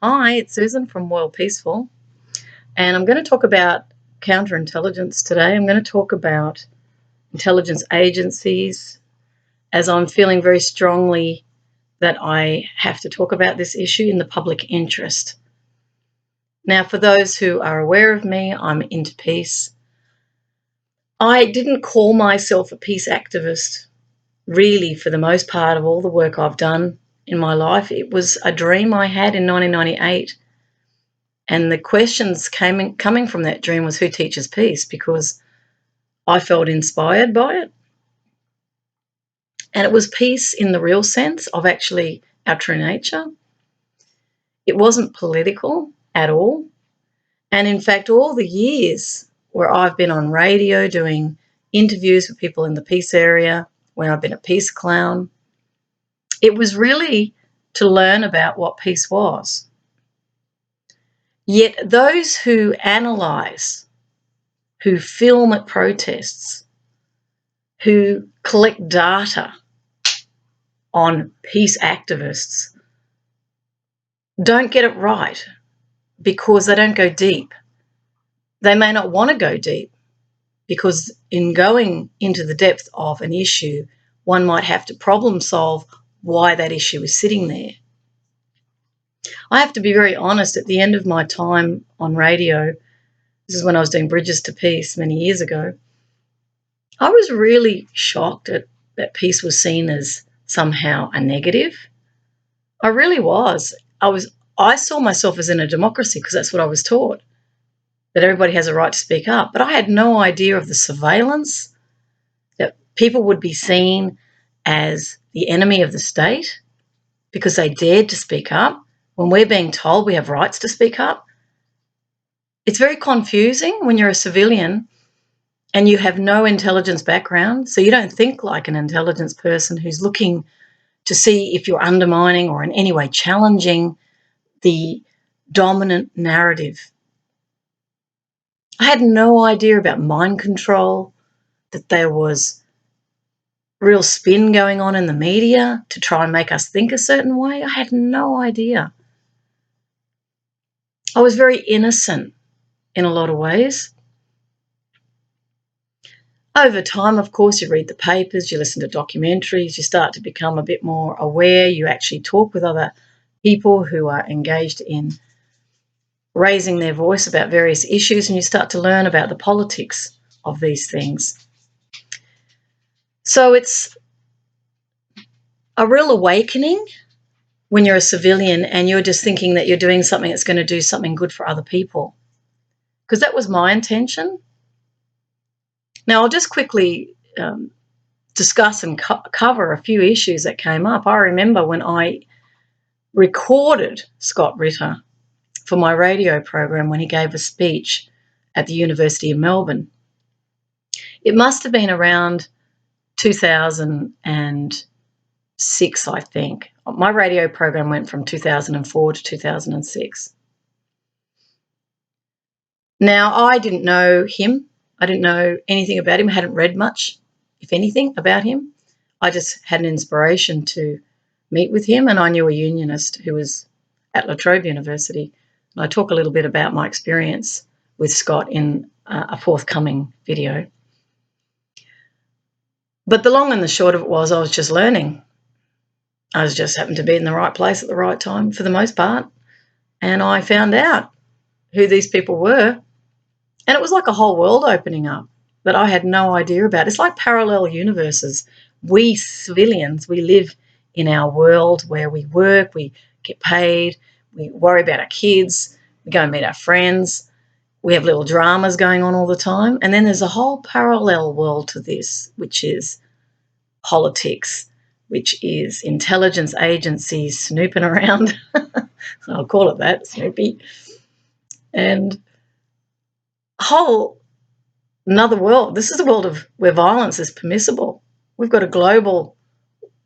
Hi, it's Susan from Worldpeacefull, and I'm going to talk about counterintelligence today. I'm going to talk about intelligence agencies, as I'm feeling very strongly that I have to talk about this issue in the public interest. Now, for those who are aware of me, I'm into peace. I didn't call myself a peace activist, really, for the most part of all the work I've done in my life. It was a dream I had in 1998. And the questions coming from that dream was, who teaches peace? Because I felt inspired by it. And it was peace in the real sense of actually our true nature. It wasn't political at all. And in fact, all the years where I've been on radio doing interviews with people in the peace area, when I've been a peace clown, it was really to learn about what peace was. Yet those who analyse, who film at protests, who collect data on peace activists don't get it right because they don't go deep. They may not want to go deep because in going into the depth of an issue, one might have to problem solve why that issue is sitting there. I have to be very honest, at the end of my time on radio, this is when I was doing Bridges to Peace many years ago, I was really shocked that peace was seen as somehow a negative. I really was. I saw myself as in a democracy because that's what I was taught, that everybody has a right to speak up. But I had no idea of the surveillance, that people would be seen as the enemy of the state because they dared to speak up when we're being told we have rights to speak up. It's very confusing when you're a civilian and you have no intelligence background, so you don't think like an intelligence person who's looking to see if you're undermining or in any way challenging the dominant narrative. I had no idea about mind control, that there was real spin going on in the media to try and make us think a certain way. I had no idea. I was very innocent in a lot of ways. Over time, of course, you read the papers, you listen to documentaries, you start to become a bit more aware, you actually talk with other people who are engaged in raising their voice about various issues, and you start to learn about the politics of these things. So it's a real awakening when you're a civilian and you're just thinking that you're doing something that's going to do something good for other people, because that was my intention. Now, I'll just quickly discuss and cover a few issues that came up. I remember when I recorded Scott Ritter for my radio program when he gave a speech at the University of Melbourne. It must have been around 2006, I think. My radio program went from 2004 to 2006. Now, I didn't know him. I didn't know anything about him. I hadn't read much, if anything, about him. I just had an inspiration to meet with him, and I knew a unionist who was at La Trobe University. And I talk a little bit about my experience with Scott in a forthcoming video. But the long and the short of it was I was just learning. I was just happened to be in the right place at the right time for the most part. And I found out who these people were. And it was like a whole world opening up that I had no idea about. It's like parallel universes. We civilians, we live in our world where we work, we get paid, we worry about our kids, we go and meet our friends, we have little dramas going on all the time. And then there's a whole parallel world to this, which is politics, which is intelligence agencies snooping around. I'll call it that, Snoopy. And whole another world. This is a world of where violence is permissible. We've got a global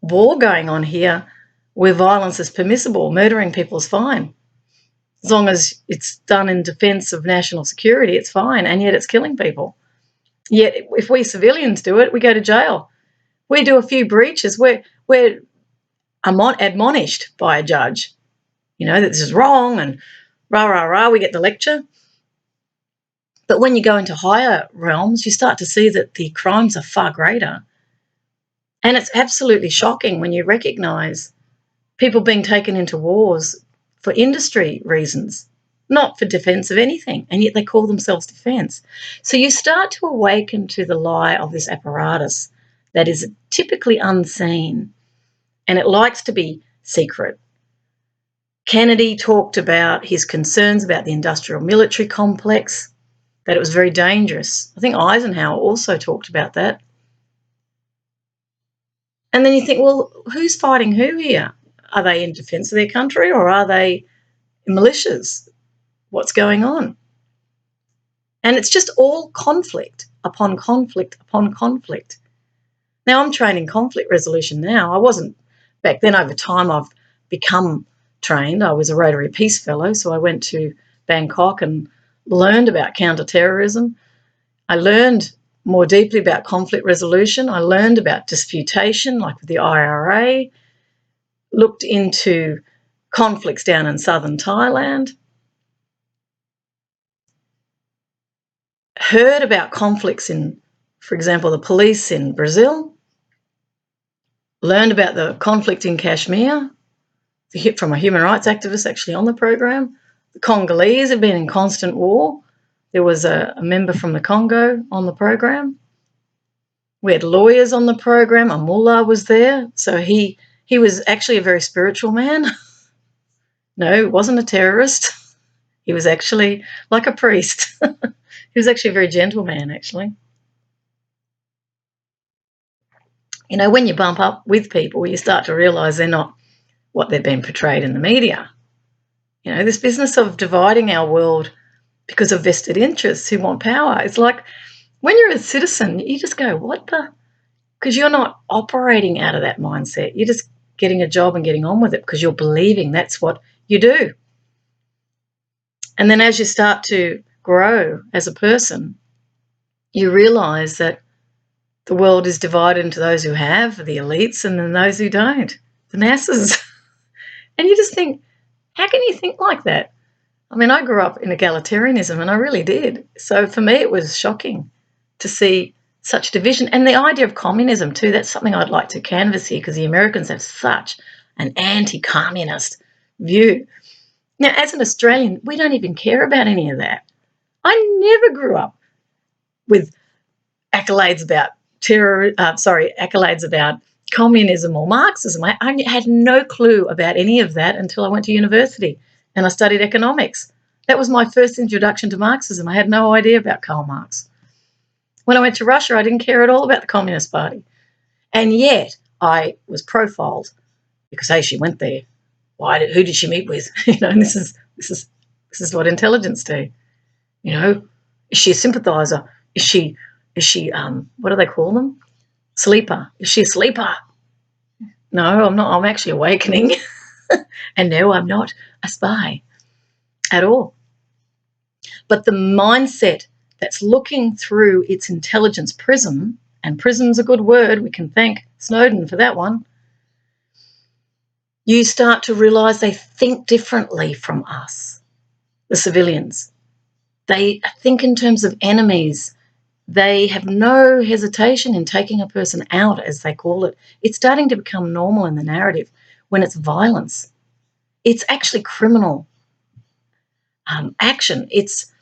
war going on here where violence is permissible. Murdering people is fine. As long as it's done in defence of national security, it's fine, and yet it's killing people. Yet if we civilians do it, we go to jail. We do a few breaches, we're admonished by a judge. that this is wrong and rah, rah, rah, we get the lecture. But when you go into higher realms, you start to see that the crimes are far greater. And it's absolutely shocking when you recognise people being taken into wars for industry reasons, not for defence of anything, and yet they call themselves defence. So you start to awaken to the lie of this apparatus that is typically unseen, and it likes to be secret. Kennedy talked about his concerns about the industrial military complex, that it was very dangerous. I think Eisenhower also talked about that. And then you think, well, who's fighting who here? Are they in defence of their country or are they militias? What's going on? And it's just all conflict upon conflict upon conflict. Now, I'm trained in conflict resolution now. I wasn't back then. Over time, I've become trained. I was a Rotary Peace Fellow, so I went to Bangkok and learned about counter-terrorism. I learned more deeply about conflict resolution. I learned about disputation, like with the IRA, looked into conflicts down in southern Thailand, heard about conflicts in, for example, the police in Brazil, learned about the conflict in Kashmir from a human rights activist actually on the program. The Congolese have been in constant war. There was a member from the Congo on the program. We had lawyers on the program. A mullah was there. So he was actually a very spiritual man. No, he wasn't a terrorist. He was actually like a priest. He was actually a very gentle man, actually. When you bump up with people, you start to realise they're not what they've been portrayed in the media. This business of dividing our world because of vested interests who want power. It's like when you're a citizen, you just go, what the? Because you're not operating out of that mindset. You're just getting a job and getting on with it because you're believing that's what you do. And then as you start to grow as a person, you realise that the world is divided into those who have, the elites, and then those who don't, the masses. And you just think, how can you think like that? I mean, I grew up in egalitarianism, and I really did. So for me, it was shocking to see such division. And the idea of communism too, that's something I'd like to canvass here because the Americans have such an anti-communist view. Now, as an Australian, we don't even care about any of that. I never grew up with accolades about accolades about communism or Marxism. I had no clue about any of that until I went to university and I studied economics. That was my first introduction to Marxism. I had no idea about Karl Marx. When I went to Russia, I didn't care at all about the Communist Party. And yet I was profiled because, hey, she went there. Who did she meet with? And this is what intelligence do. Is she a sympathiser? Is she what do they call them? Sleeper. Is she a sleeper? No, I'm not. I'm actually awakening. And no, I'm not a spy at all. But the mindset that's looking through its intelligence prism, and prism's a good word, we can thank Snowden for that one, you start to realise they think differently from us, the civilians. They think in terms of enemies. They have no hesitation in taking a person out, as they call it. It's starting to become normal in the narrative when it's violence. It's actually criminal action. It's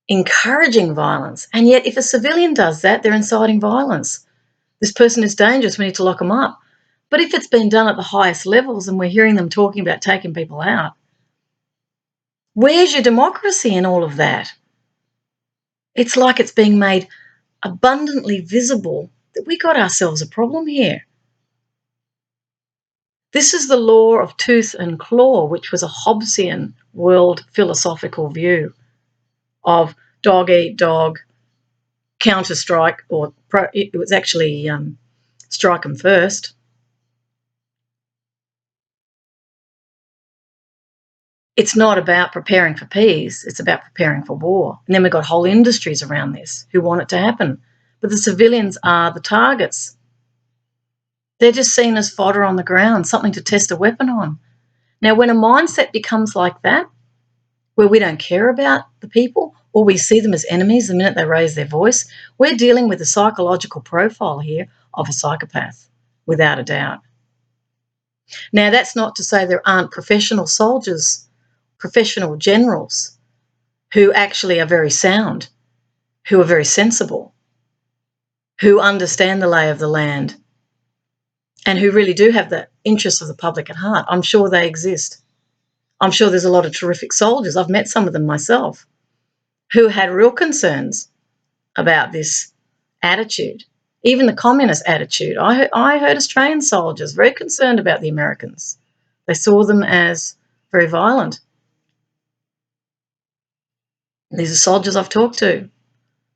encouraging violence. And yet if a civilian does that, they're inciting violence. This person is dangerous. We need to lock them up. But if it's been done at the highest levels and we're hearing them talking about taking people out, where's your democracy in all of that? It's like it's being made abundantly visible that we got ourselves a problem here. This is the law of tooth and claw, which was a Hobbesian world philosophical view of dog eat dog, counter-strike, or it was actually strike them first. It's not about preparing for peace, it's about preparing for war. And then we've got whole industries around this who want it to happen. But the civilians are the targets. They're just seen as fodder on the ground, something to test a weapon on. Now, when a mindset becomes like that, where we don't care about the people or we see them as enemies the minute they raise their voice, we're dealing with a psychological profile here of a psychopath, without a doubt. Now, that's not to say there aren't professional soldiers, professional generals who actually are very sound, who are very sensible, who understand the lay of the land, and who really do have the interests of the public at heart. I'm sure they exist. I'm sure there's a lot of terrific soldiers. I've met some of them myself who had real concerns about this attitude, even the communist attitude. I heard Australian soldiers very concerned about the Americans. They saw them as very violent. These are soldiers I've talked to,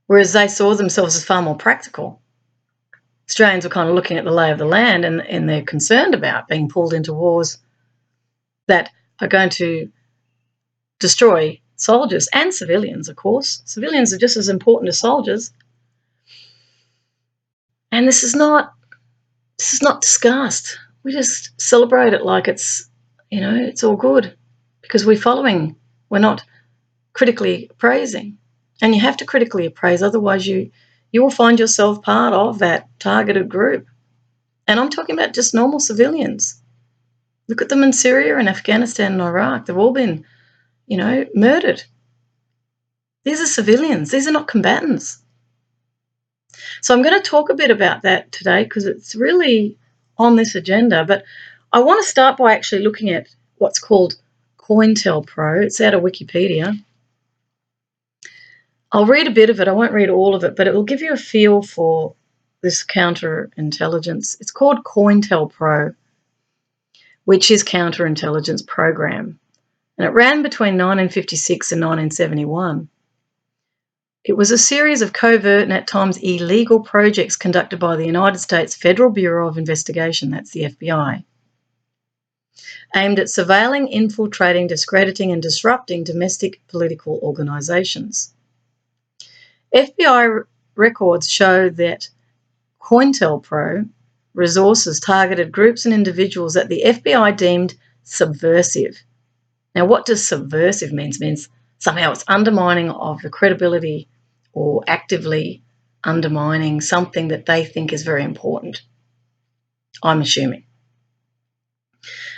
whereas they saw themselves as far more practical. Australians were kind of looking at the lay of the land, and they're concerned about being pulled into wars that are going to destroy soldiers and civilians, of course. Civilians are just as important as soldiers. And this is not discussed. We just celebrate it like it's, it's all good because we're following. We're not critically appraising. And you have to critically appraise, otherwise you will find yourself part of that targeted group. And I'm talking about just normal civilians. Look at them in Syria and Afghanistan and Iraq. They've all been, murdered. These are civilians. These are not combatants. So I'm going to talk a bit about that today because it's really on this agenda. But I want to start by actually looking at what's called Cointelpro. It's out of Wikipedia. I'll read a bit of it. I won't read all of it, but it will give you a feel for this counterintelligence. It's called Cointelpro, which is counterintelligence program. And it ran between 1956 and 1971. It was a series of covert and at times illegal projects conducted by the United States Federal Bureau of Investigation, that's the FBI, aimed at surveilling, infiltrating, discrediting and disrupting domestic political organisations. FBI records show that Cointelpro resources targeted groups and individuals that the FBI deemed subversive. Now, what does subversive mean? It means somehow it's undermining of the credibility or actively undermining something that they think is very important, I'm assuming.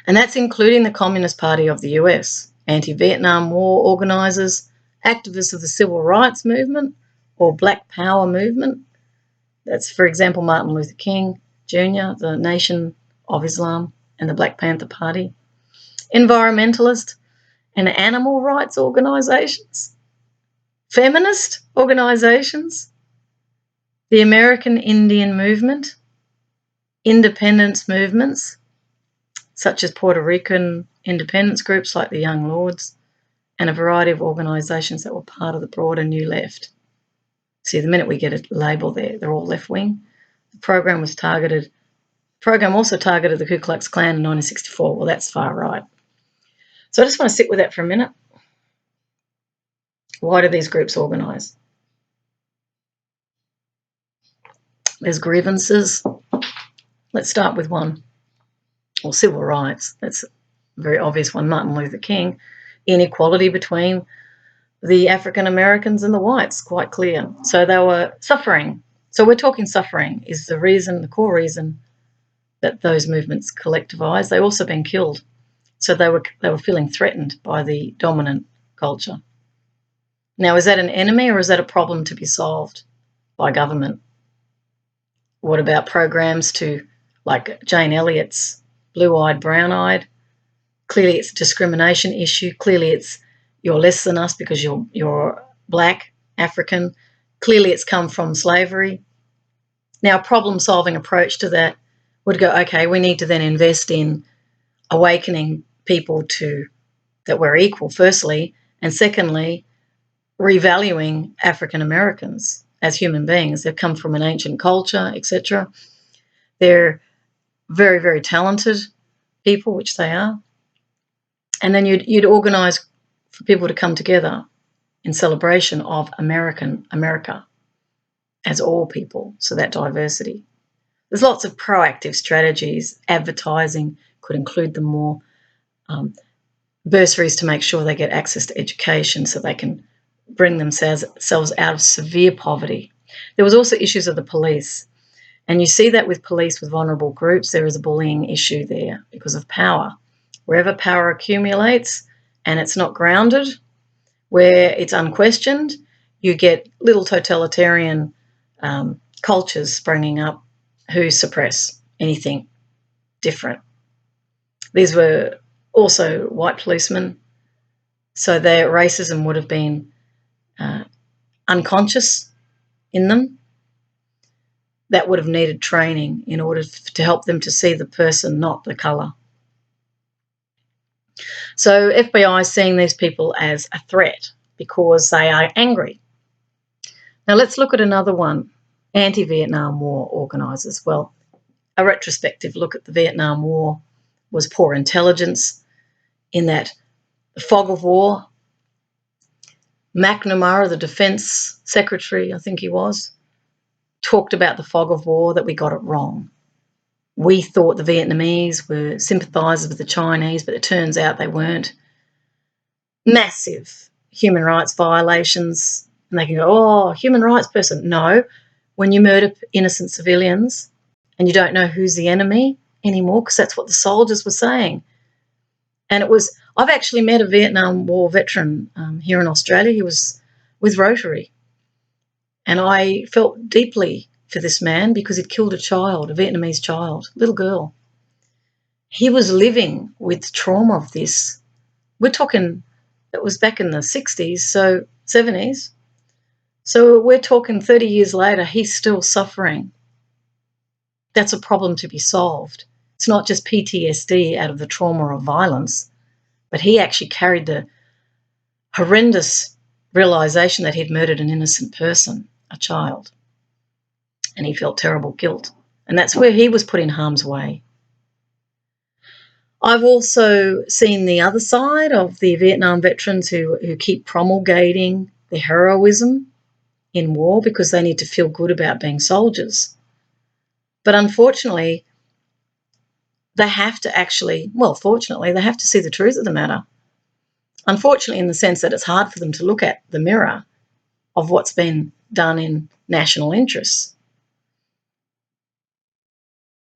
And that's including the Communist Party of the US, anti-Vietnam War organisers, activists of the Civil Rights Movement or Black Power movement. That's, for example, Martin Luther King Jr., the Nation of Islam and the Black Panther Party, environmentalist and animal rights organisations, feminist organisations, the American Indian movement, independence movements, such as Puerto Rican independence groups like the Young Lords, and a variety of organisations that were part of the broader New Left. See, the minute we get a label there, they're all left-wing. The program also targeted the Ku Klux Klan in 1964. Well, that's far right. So I just want to sit with that for a minute. Why do these groups organise? There's grievances. Let's start with one. Well, civil rights. That's a very obvious one. Martin Luther King. Inequality between the African Americans and the whites, quite clear. So they were suffering. So we're talking suffering is the core reason that those movements collectivised. They've also been killed. So they were feeling threatened by the dominant culture. Now, is that an enemy or is that a problem to be solved by government? What about programs like Jane Elliott's Blue-Eyed, Brown-Eyed? Clearly it's a discrimination issue. Clearly it's you're less than us because you're black, African. Clearly it's come from slavery. Now, a problem-solving approach to that would go, okay, we need to then invest in awakening people that we're equal, firstly, and secondly, revaluing African Americans as human beings. They've come from an ancient culture, etc. They're very, very talented people, which they are. And then you'd organise for people to come together in celebration of America as all people, so that diversity. There's lots of proactive strategies. Advertising could include them more. bursaries to make sure they get access to education so they can bring themselves out of severe poverty. There was also issues of the police. And you see that with police with vulnerable groups, there is a bullying issue there because of power. Wherever power accumulates and it's not grounded, where it's unquestioned, you get little totalitarian cultures springing up who suppress anything different. These were also white policemen, so their racism would have been unconscious in them. That would have needed training in order to help them to see the person, not the colour. So FBI is seeing these people as a threat because they are angry. Now let's look at another one, anti-Vietnam War organisers. Well, a retrospective look at the Vietnam War was poor intelligence in that the fog of war. McNamara, the Defence Secretary, I think he was, talked about the fog of war, that we got it wrong. We thought the Vietnamese were sympathisers with the Chinese, but it turns out they weren't. Massive human rights violations. And they can go, oh, human rights person. No, when you murder innocent civilians and you don't know who's the enemy anymore, because that's what the soldiers were saying. And it was, I've actually met a Vietnam War veteran here in Australia. He was with Rotary. And I felt deeply for this man because he'd killed a child, a Vietnamese child, little girl. He was living with trauma of this. We're talking, it was back in the 60s, so 70s. So we're talking 30 years later, he's still suffering. That's a problem to be solved. It's not just PTSD out of the trauma of violence, but he actually carried the horrendous realisation that he'd murdered an innocent person, a child, and he felt terrible guilt. And that's where he was put in harm's way. I've also seen the other side of the Vietnam veterans who keep promulgating the heroism in war because they need to feel good about being soldiers. But unfortunately, they have to actually, well, fortunately, they have to see the truth of the matter. Unfortunately, in the sense that it's hard for them to look at the mirror of what's been done in national interests.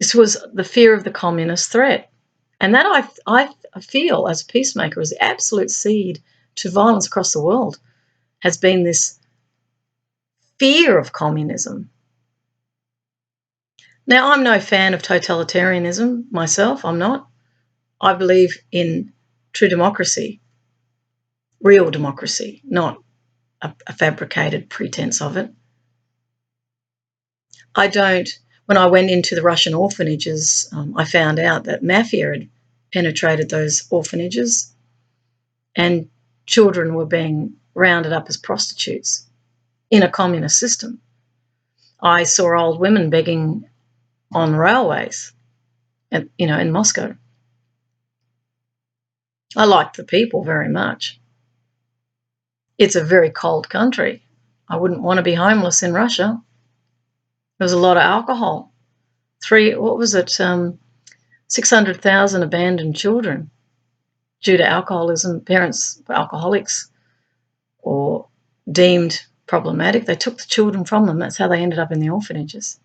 This was the fear of the communist threat. And that I feel as a peacemaker is the absolute seed to violence across the world, has been this fear of communism. Now, I'm no fan of totalitarianism myself, I'm not. I believe in true democracy, real democracy, not a fabricated pretense of it. When I went into the Russian orphanages, I found out that mafia had penetrated those orphanages and children were being rounded up as prostitutes in a communist system. I saw old women begging on railways, in Moscow. I liked the people very much. It's a very cold country. I wouldn't want to be homeless in Russia. There was a lot of alcohol. 600,000 abandoned children due to alcoholism. Parents were alcoholics or deemed problematic. They took the children from them. That's how they ended up in the orphanages.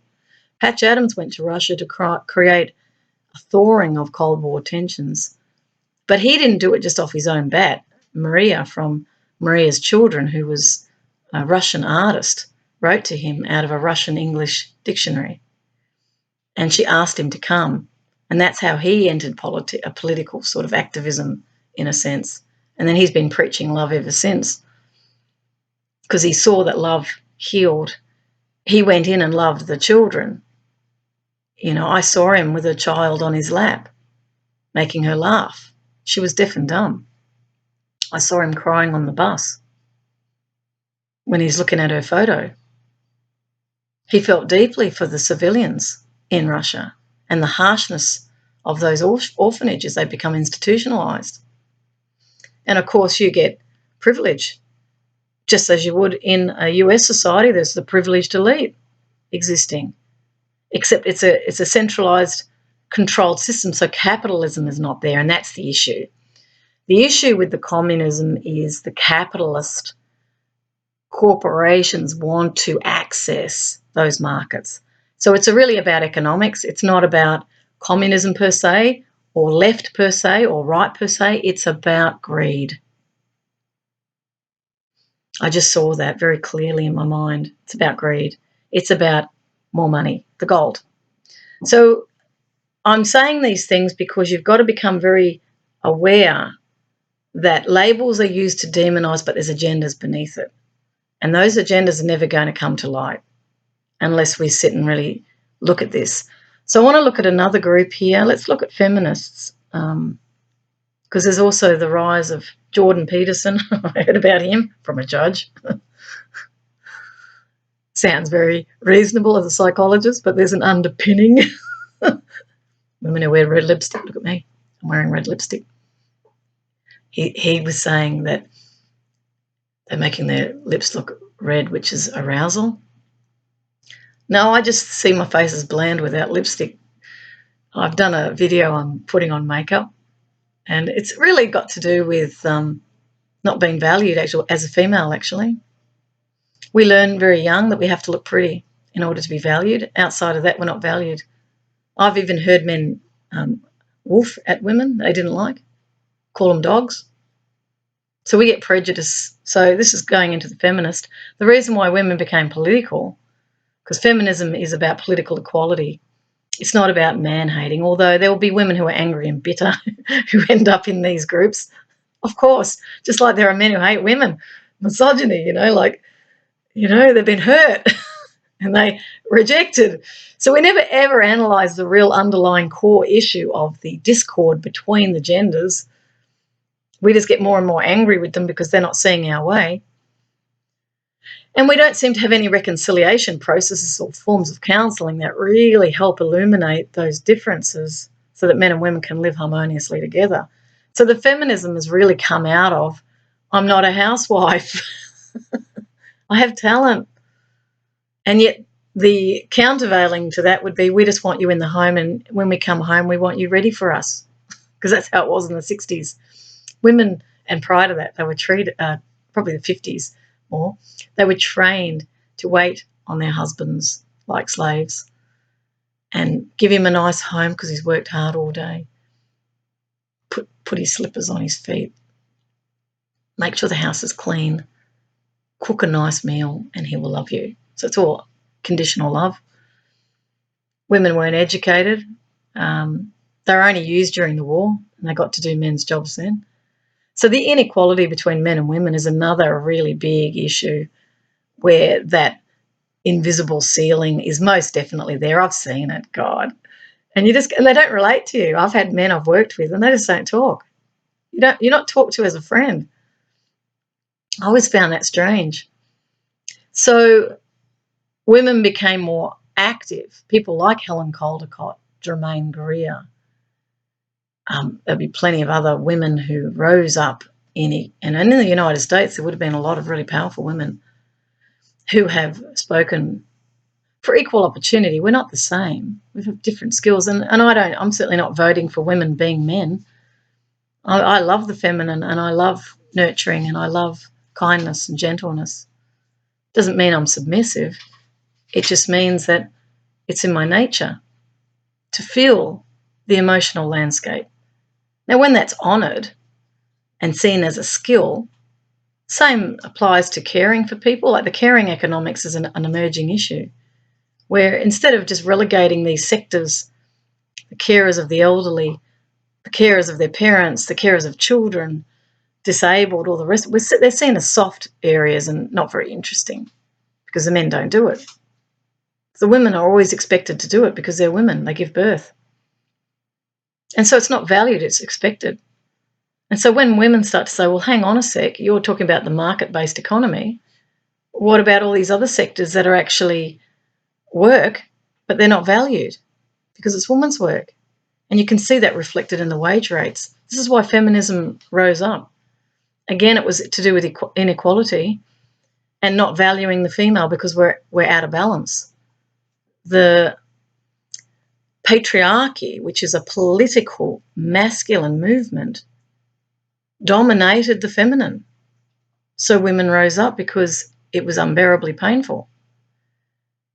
Patch Adams went to Russia to create a thawing of Cold War tensions. But he didn't do it just off his own bat. Maria from Maria's Children, who was a Russian artist, wrote to him out of a Russian-English dictionary. And she asked him to come. And that's how he entered a political sort of activism, in a sense. And then he's been preaching love ever since because he saw that love healed. He went in and loved the children. I saw him with a child on his lap, making her laugh. She was deaf and dumb. I saw him crying on the bus when he's looking at her photo. He felt deeply for the civilians in Russia and the harshness of those orphanages. They become institutionalised. And, of course, you get privilege. Just as you would in a US society, there's the privileged elite existing. Except it's a centralised, controlled system, so capitalism is not there, and that's the issue. The issue with the communism is the capitalist corporations want to access those markets. So it's really about economics. It's not about communism per se, or left per se, or right per se. It's about greed. I just saw that very clearly in my mind. It's about greed. It's about more money, the gold. So I'm saying these things because you've got to become very aware that labels are used to demonise, but there's agendas beneath it. And those agendas are never going to come to light unless we sit and really look at this. So I want to look at another group here. Let's look at feminists, because there's also the rise of Jordan Peterson. I heard about him from a judge. Sounds very reasonable as a psychologist, but there's an underpinning. Women who wear red lipstick, look at me, I'm wearing red lipstick. He was saying that they're making their lips look red, which is arousal. No, I just see my face as bland without lipstick. I've done a video on putting on makeup, and it's really got to do with not being valued actually as a female, actually. We learn very young that we have to look pretty in order to be valued. Outside of that, we're not valued. I've even heard men woof at women they didn't like, call them dogs. So we get prejudice. So this is going into the feminist. The reason why women became political, because feminism is about political equality. It's not about man-hating, although there will be women who are angry and bitter who end up in these groups. Of course, just like there are men who hate women. Misogyny, they've been hurt and they rejected. So we never ever analyse the real underlying core issue of the discord between the genders. We just get more and more angry with them because they're not seeing our way. And we don't seem to have any reconciliation processes or forms of counselling that really help illuminate those differences so that men and women can live harmoniously together. So the feminism has really come out of, I'm not a housewife. I have talent. And yet the countervailing to that would be, we just want you in the home, and when we come home, we want you ready for us, because that's how it was in the 60s. Women, and prior to that, they were treated, probably the 50s more, they were trained to wait on their husbands like slaves and give him a nice home because he's worked hard all day, put his slippers on his feet, make sure the house is clean, cook a nice meal, and he will love you. So it's all conditional love. Women weren't educated. They were only used during the war, and they got to do men's jobs then. So the inequality between men and women is another really big issue, where that invisible ceiling is most definitely there. I've seen it, God. And they don't relate to you. I've had men I've worked with and they just don't talk. You're not talked to as a friend. I always found that strange. So women became more active. People like Helen Caldicott, Germaine Greer. There'll be plenty of other women who rose up and in the United States there would have been a lot of really powerful women who have spoken for equal opportunity. We're not the same. We have different skills, and I'm certainly not voting for women being men. I love the feminine, and I love nurturing, and I love kindness and gentleness. Doesn't mean I'm submissive. It just means that it's in my nature to feel the emotional landscape. Now, when that's honoured and seen as a skill, same applies to caring for people. Like the caring economics is an emerging issue, where instead of just relegating these sectors, the carers of the elderly, the carers of their parents, the carers of children, disabled, all the rest, they're seen as soft areas and not very interesting because the men don't do it. The women are always expected to do it because they're women, they give birth. And so it's not valued, it's expected. And so when women start to say, well, hang on a sec, you're talking about the market-based economy. What about all these other sectors that are actually work, but they're not valued because it's women's work? And you can see that reflected in the wage rates. This is why feminism rose up. Again, it was to do with inequality and not valuing the female because we're out of balance. The patriarchy, which is a political masculine movement, dominated the feminine. So women rose up because it was unbearably painful.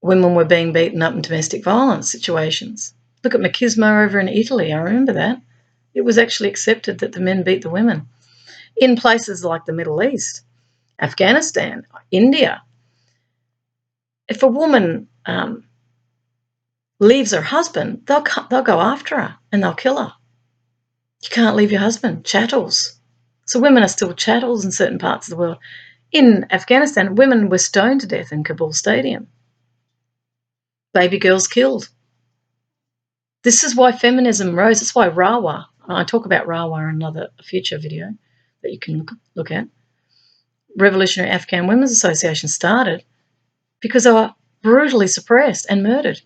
Women were being beaten up in domestic violence situations. Look at machismo over in Italy. I remember that. It was actually accepted that the men beat the women. In places like the Middle East, Afghanistan, India, if a woman leaves her husband, they'll go after her and they'll kill her. You can't leave your husband. Chattels. So women are still chattels in certain parts of the world. In Afghanistan, women were stoned to death in Kabul Stadium. Baby girls killed. This is why feminism rose. That's why Rawa, I talk about Rawa in a future video that you can look at. Revolutionary Afghan Women's Association started because they were brutally suppressed and murdered.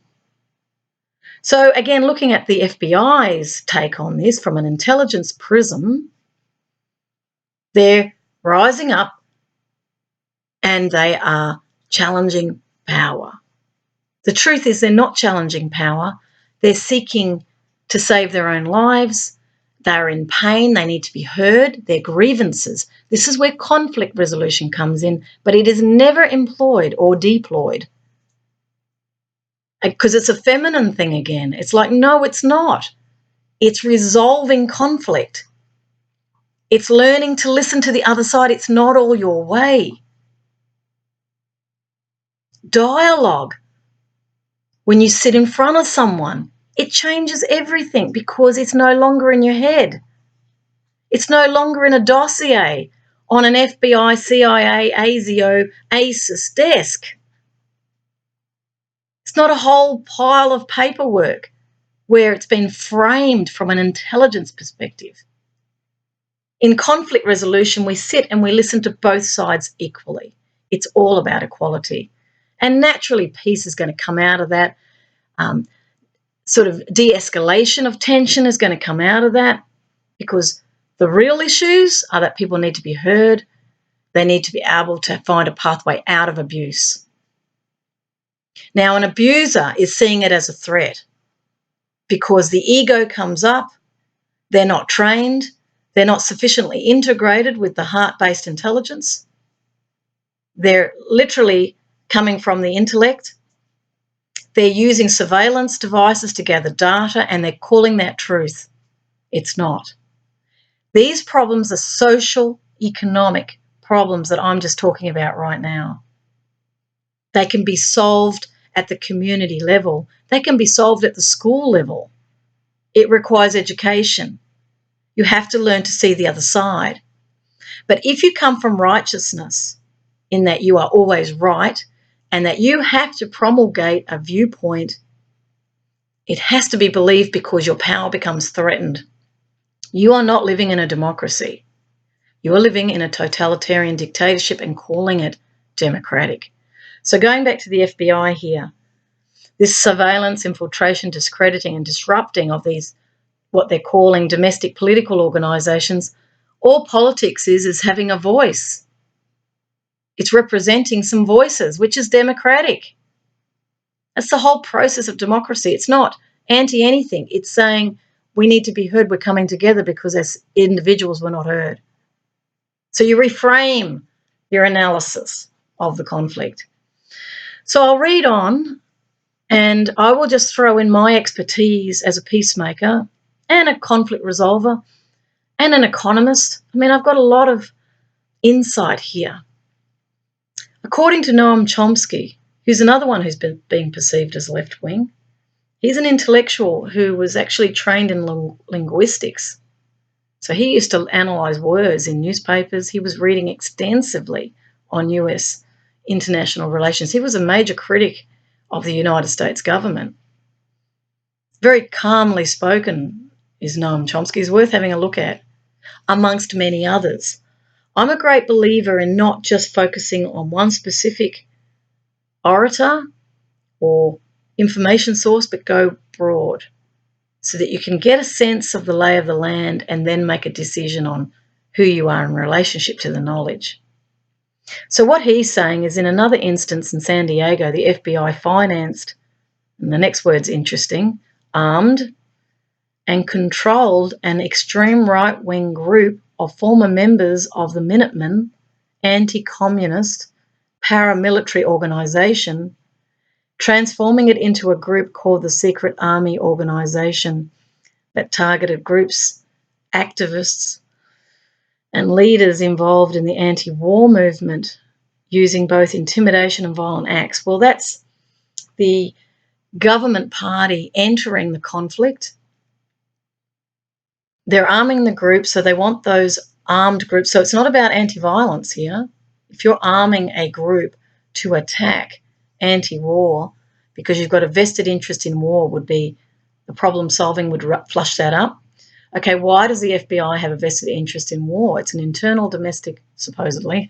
So again, looking at the FBI's take on this from an intelligence prism, they're rising up and they are challenging power. The truth is they're not challenging power. They're seeking to save their own lives. They're in pain. They need to be heard. Their grievances. This is where conflict resolution comes in, but it is never employed or deployed. Because it's a feminine thing again. It's like, no, it's not. It's resolving conflict. It's learning to listen to the other side. It's not all your way. Dialogue. When you sit in front of someone, it changes everything because it's no longer in your head. It's no longer in a dossier on an FBI, CIA, ASIO, ACIS desk. It's not a whole pile of paperwork where it's been framed from an intelligence perspective. In conflict resolution, we sit and we listen to both sides equally. It's all about equality. And naturally, peace is going to come out of that. Sort of de-escalation of tension is going to come out of that because the real issues are that people need to be heard. They need to be able to find a pathway out of abuse. Now, an abuser is seeing it as a threat because the ego comes up. They're not trained. They're not sufficiently integrated with the heart-based intelligence. They're literally coming from the intellect. They're using surveillance devices to gather data and they're calling that truth. It's not. These problems are social, economic problems that I'm just talking about right now. They can be solved at the community level. They can be solved at the school level. It requires education. You have to learn to see the other side. But if you come from righteousness, in that you are always right, and that you have to promulgate a viewpoint, it has to be believed because your power becomes threatened. You are not living in a democracy. You are living in a totalitarian dictatorship and calling it democratic. So going back to the FBI here, this surveillance, infiltration, discrediting and disrupting of these, what they're calling domestic political organisations, all politics is having a voice. It's representing some voices, which is democratic. That's the whole process of democracy. It's not anti-anything. It's saying we need to be heard. We're coming together because as individuals we're not heard. So you reframe your analysis of the conflict. So I'll read on and I will just throw in my expertise as a peacemaker and a conflict resolver and an economist. I mean, I've got a lot of insight here. According to Noam Chomsky, who's another one who's been being perceived as left-wing, he's an intellectual who was actually trained in linguistics. So he used to analyse words in newspapers. He was reading extensively on US international relations. He was a major critic of the United States government. Very calmly spoken is Noam Chomsky. He's worth having a look at, amongst many others. I'm a great believer in not just focusing on one specific orator or information source, but go broad so that you can get a sense of the lay of the land and then make a decision on who you are in relationship to the knowledge. So what he's saying is in another instance in San Diego, the FBI financed, and the next word's interesting, armed and controlled an extreme right-wing group of former members of the Minutemen anti-communist paramilitary organisation, transforming it into a group called the Secret Army Organisation that targeted groups, activists, and leaders involved in the anti-war movement using both intimidation and violent acts. Well, that's the government party entering the conflict. They're arming the group, so they want those armed groups. So it's not about anti-violence here. If you're arming a group to attack anti-war because you've got a vested interest in war, would be the problem solving would flush that up. Okay, why does the FBI have a vested interest in war? It's an internal domestic, supposedly,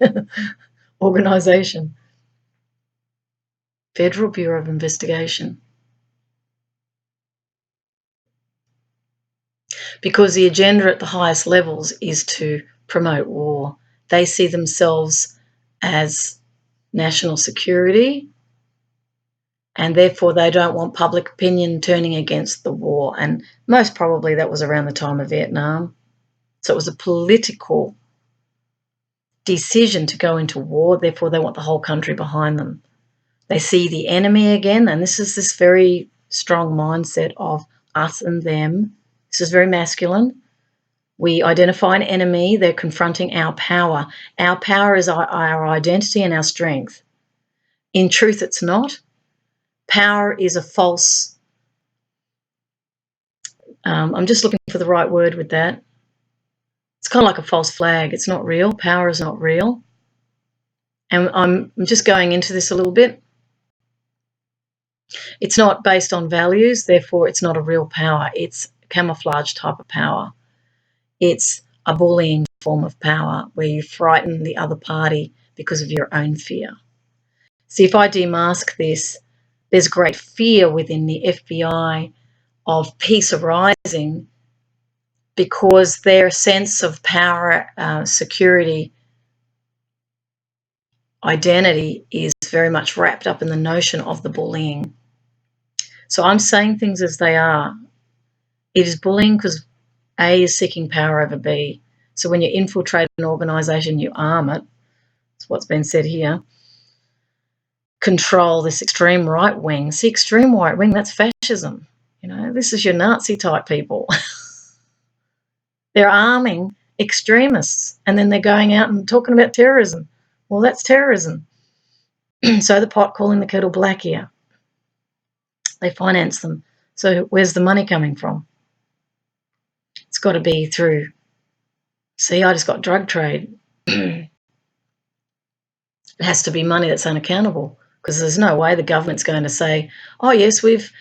organisation. Federal Bureau of Investigation. Because the agenda at the highest levels is to promote war. They see themselves as national security, and therefore they don't want public opinion turning against the war. And most probably that was around the time of Vietnam. So it was a political decision to go into war, therefore they want the whole country behind them. They see the enemy again, and this is this very strong mindset of us and them. This is very masculine. We identify an enemy, they're confronting our power. Our power is our identity and our strength. In truth, it's not. Power is a false, I'm just looking for the right word with that. It's kind of like a false flag. It's not real. Power is not real. And I'm just going into this a little bit. It's not based on values, therefore it's not a real power. It's a camouflage type of power. It's a bullying form of power where you frighten the other party because of your own fear. See, if I demask this, there's great fear within the FBI of peace arising because their sense of power, security, identity is very much wrapped up in the notion of the bullying. So I'm saying things as they are. It is bullying because A is seeking power over B. So when you infiltrate an organisation, you arm it. That's what's been said here. Control this extreme right wing. See, extreme right wing, that's fascism. You know, this is your Nazi type people. They're arming extremists and then they're going out and talking about terrorism. Well, that's terrorism. So the pot calling the kettle black here. They finance them. So where's the money coming from? It's got to be through, see, I just got drug trade. It has to be money that's unaccountable because there's no way the government's going to say, oh, yes, we've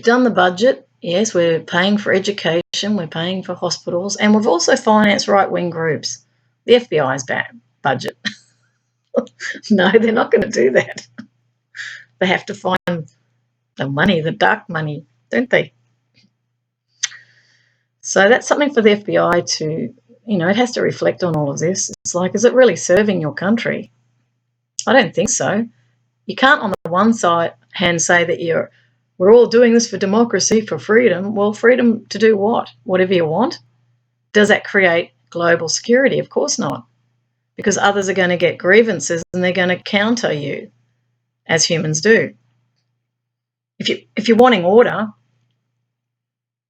done the budget. Yes, we're paying for education, we're paying for hospitals, and we've also financed right-wing groups. The FBI's budget. No, they're not going to do that. They have to find the money, the dark money, don't they? So that's something for the FBI to, you know, it has to reflect on all of this. It's like, is it really serving your country? I don't think so. You can't on the one hand say that we're all doing this for democracy, for freedom. Well, freedom to do what? Whatever you want? Does that create global security? Of course not, because others are going to get grievances and they're going to counter you, as humans do. If you're wanting order,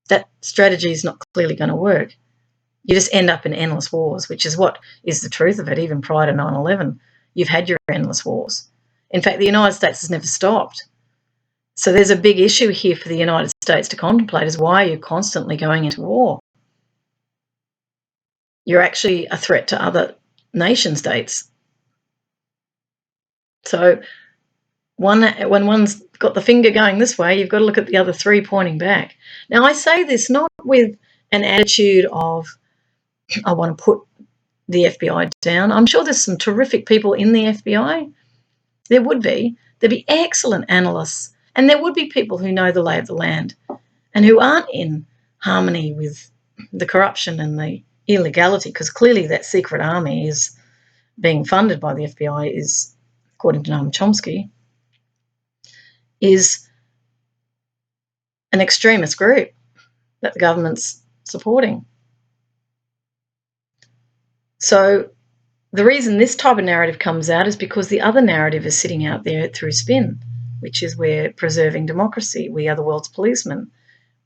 that strategy is not clearly going to work. You just end up in endless wars, which is what is the truth of it, even prior to 9/11. You've had your endless wars. In fact, the United States has never stopped. So there's a big issue here for the United States to contemplate is why are you constantly going into war? You're actually a threat to other nation states. So when one's got the finger going this way, you've got to look at the other three pointing back. Now, I say this not with an attitude of, I want to put the FBI down. I'm sure there's some terrific people in the FBI. There would be. There'd be excellent analysts. And there would be people who know the lay of the land and who aren't in harmony with the corruption and the illegality, because clearly that secret army is being funded by the FBI is, according to Noam Chomsky, is an extremist group that the government's supporting. So the reason this type of narrative comes out is because the other narrative is sitting out there through spin, which is we're preserving democracy. We are the world's policemen.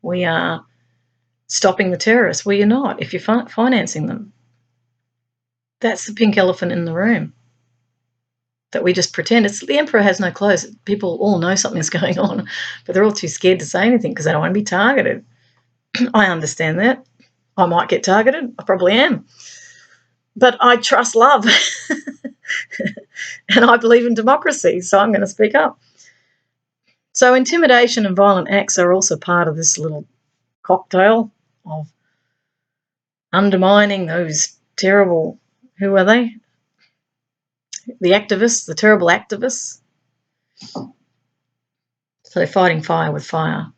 We are stopping the terrorists. Well, you're not if you're financing them. That's the pink elephant in the room that we just pretend. It's the emperor has no clothes. People all know something's going on, but they're all too scared to say anything because they don't want to be targeted. I understand that. I might get targeted. I probably am. But I trust love and I believe in democracy, so I'm going to speak up. So intimidation and violent acts are also part of this little cocktail of undermining those terrible, who are they? The activists, the terrible activists. So fighting fire with fire.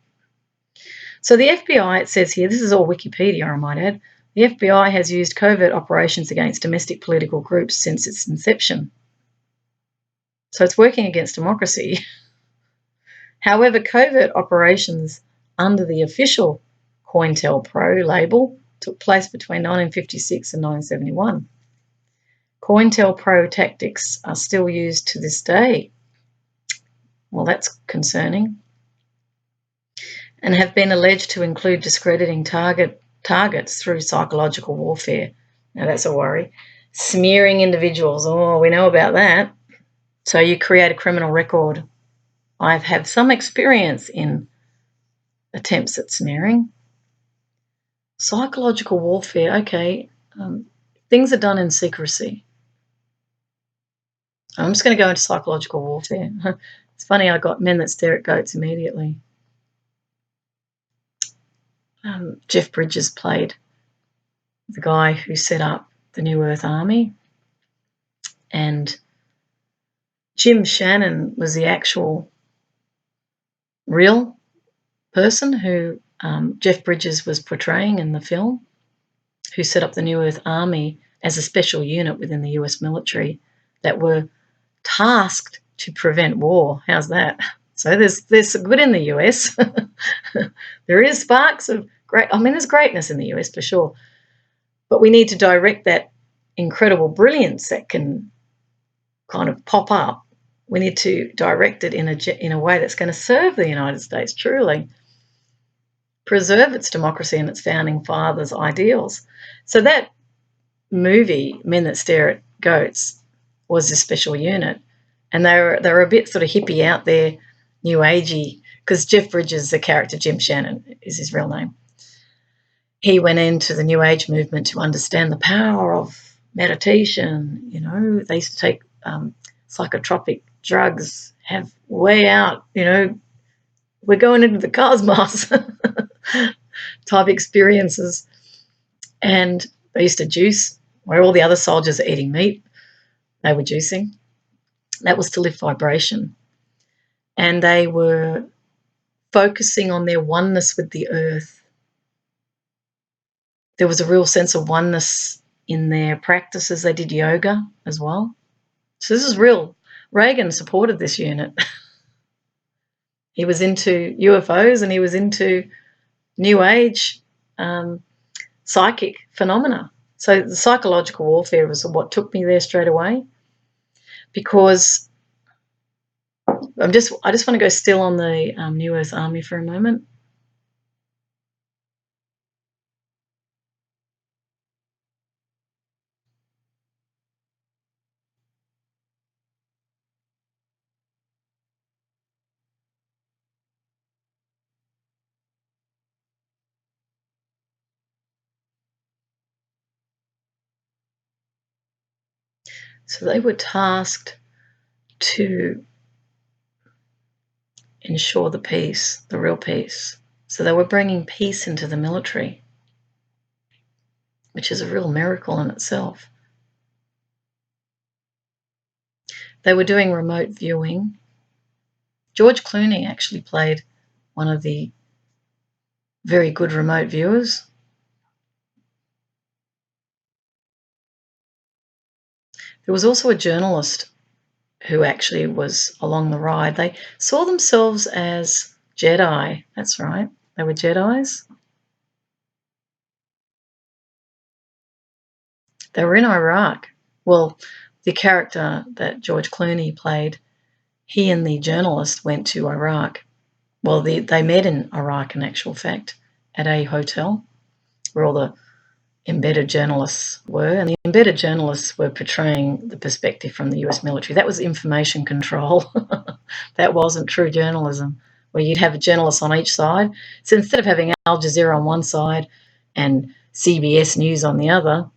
So the FBI, it says here, this is all Wikipedia, I might add, the FBI has used covert operations against domestic political groups since its inception. So it's working against democracy. However, covert operations under the official COINTELPRO label took place between 1956 and 1971. COINTELPRO tactics are still used to this day. Well, that's concerning. And have been alleged to include discrediting targets through psychological warfare. Now, that's a worry. Smearing individuals. Oh, we know about that. So you create a criminal record. I've had some experience in attempts at smearing. Psychological warfare, okay. Things are done in secrecy. I'm just going to go into psychological warfare. It's funny, I got men that stare at goats immediately. Jeff Bridges played the guy who set up the New Earth Army, and Jim Shannon was the actual real person who Jeff Bridges was portraying in the film, who set up the New Earth Army as a special unit within the US military that were tasked to prevent war. How's that? So there's some good in the US. There is sparks of there's greatness in the US for sure. But we need to direct that incredible brilliance that can kind of pop up. We need to direct it in a way that's going to serve the United States truly, preserve its democracy and its founding fathers' ideals. So that movie, Men That Stare at Goats, was this special unit, and they were a bit sort of hippie out there, new agey, because Jeff Bridges, the character Jim Shannon is his real name. He went into the New Age movement to understand the power of meditation. You know, they used to take psychotropic drugs, have way out, we're going into the cosmos type experiences. And they used to juice, where all the other soldiers are eating meat, they were juicing. That was to lift vibration. And they were focusing on their oneness with the earth. There was a real sense of oneness in their practices. They did yoga as well. So this is real. Reagan supported this unit. He was into UFOs and he was into New Age psychic phenomena. So the psychological warfare was what took me there straight away, because I just want to go still on the New Earth Army for a moment. So they were tasked to ensure the peace, the real peace. So they were bringing peace into the military, which is a real miracle in itself. They were doing remote viewing. George Clooney actually played one of the very good remote viewers. There was also a journalist who actually was along the ride. They saw themselves as Jedi. That's right. They were Jedis. They were in Iraq. Well, the character that George Clooney played, he and the journalist went to Iraq. Well, they met in Iraq, in actual fact, at a hotel where all the embedded journalists were. And the embedded journalists were portraying the perspective from the US military. That was information control. That wasn't true journalism, where you'd have a journalist on each side. So instead of having Al Jazeera on one side and CBS News on the other,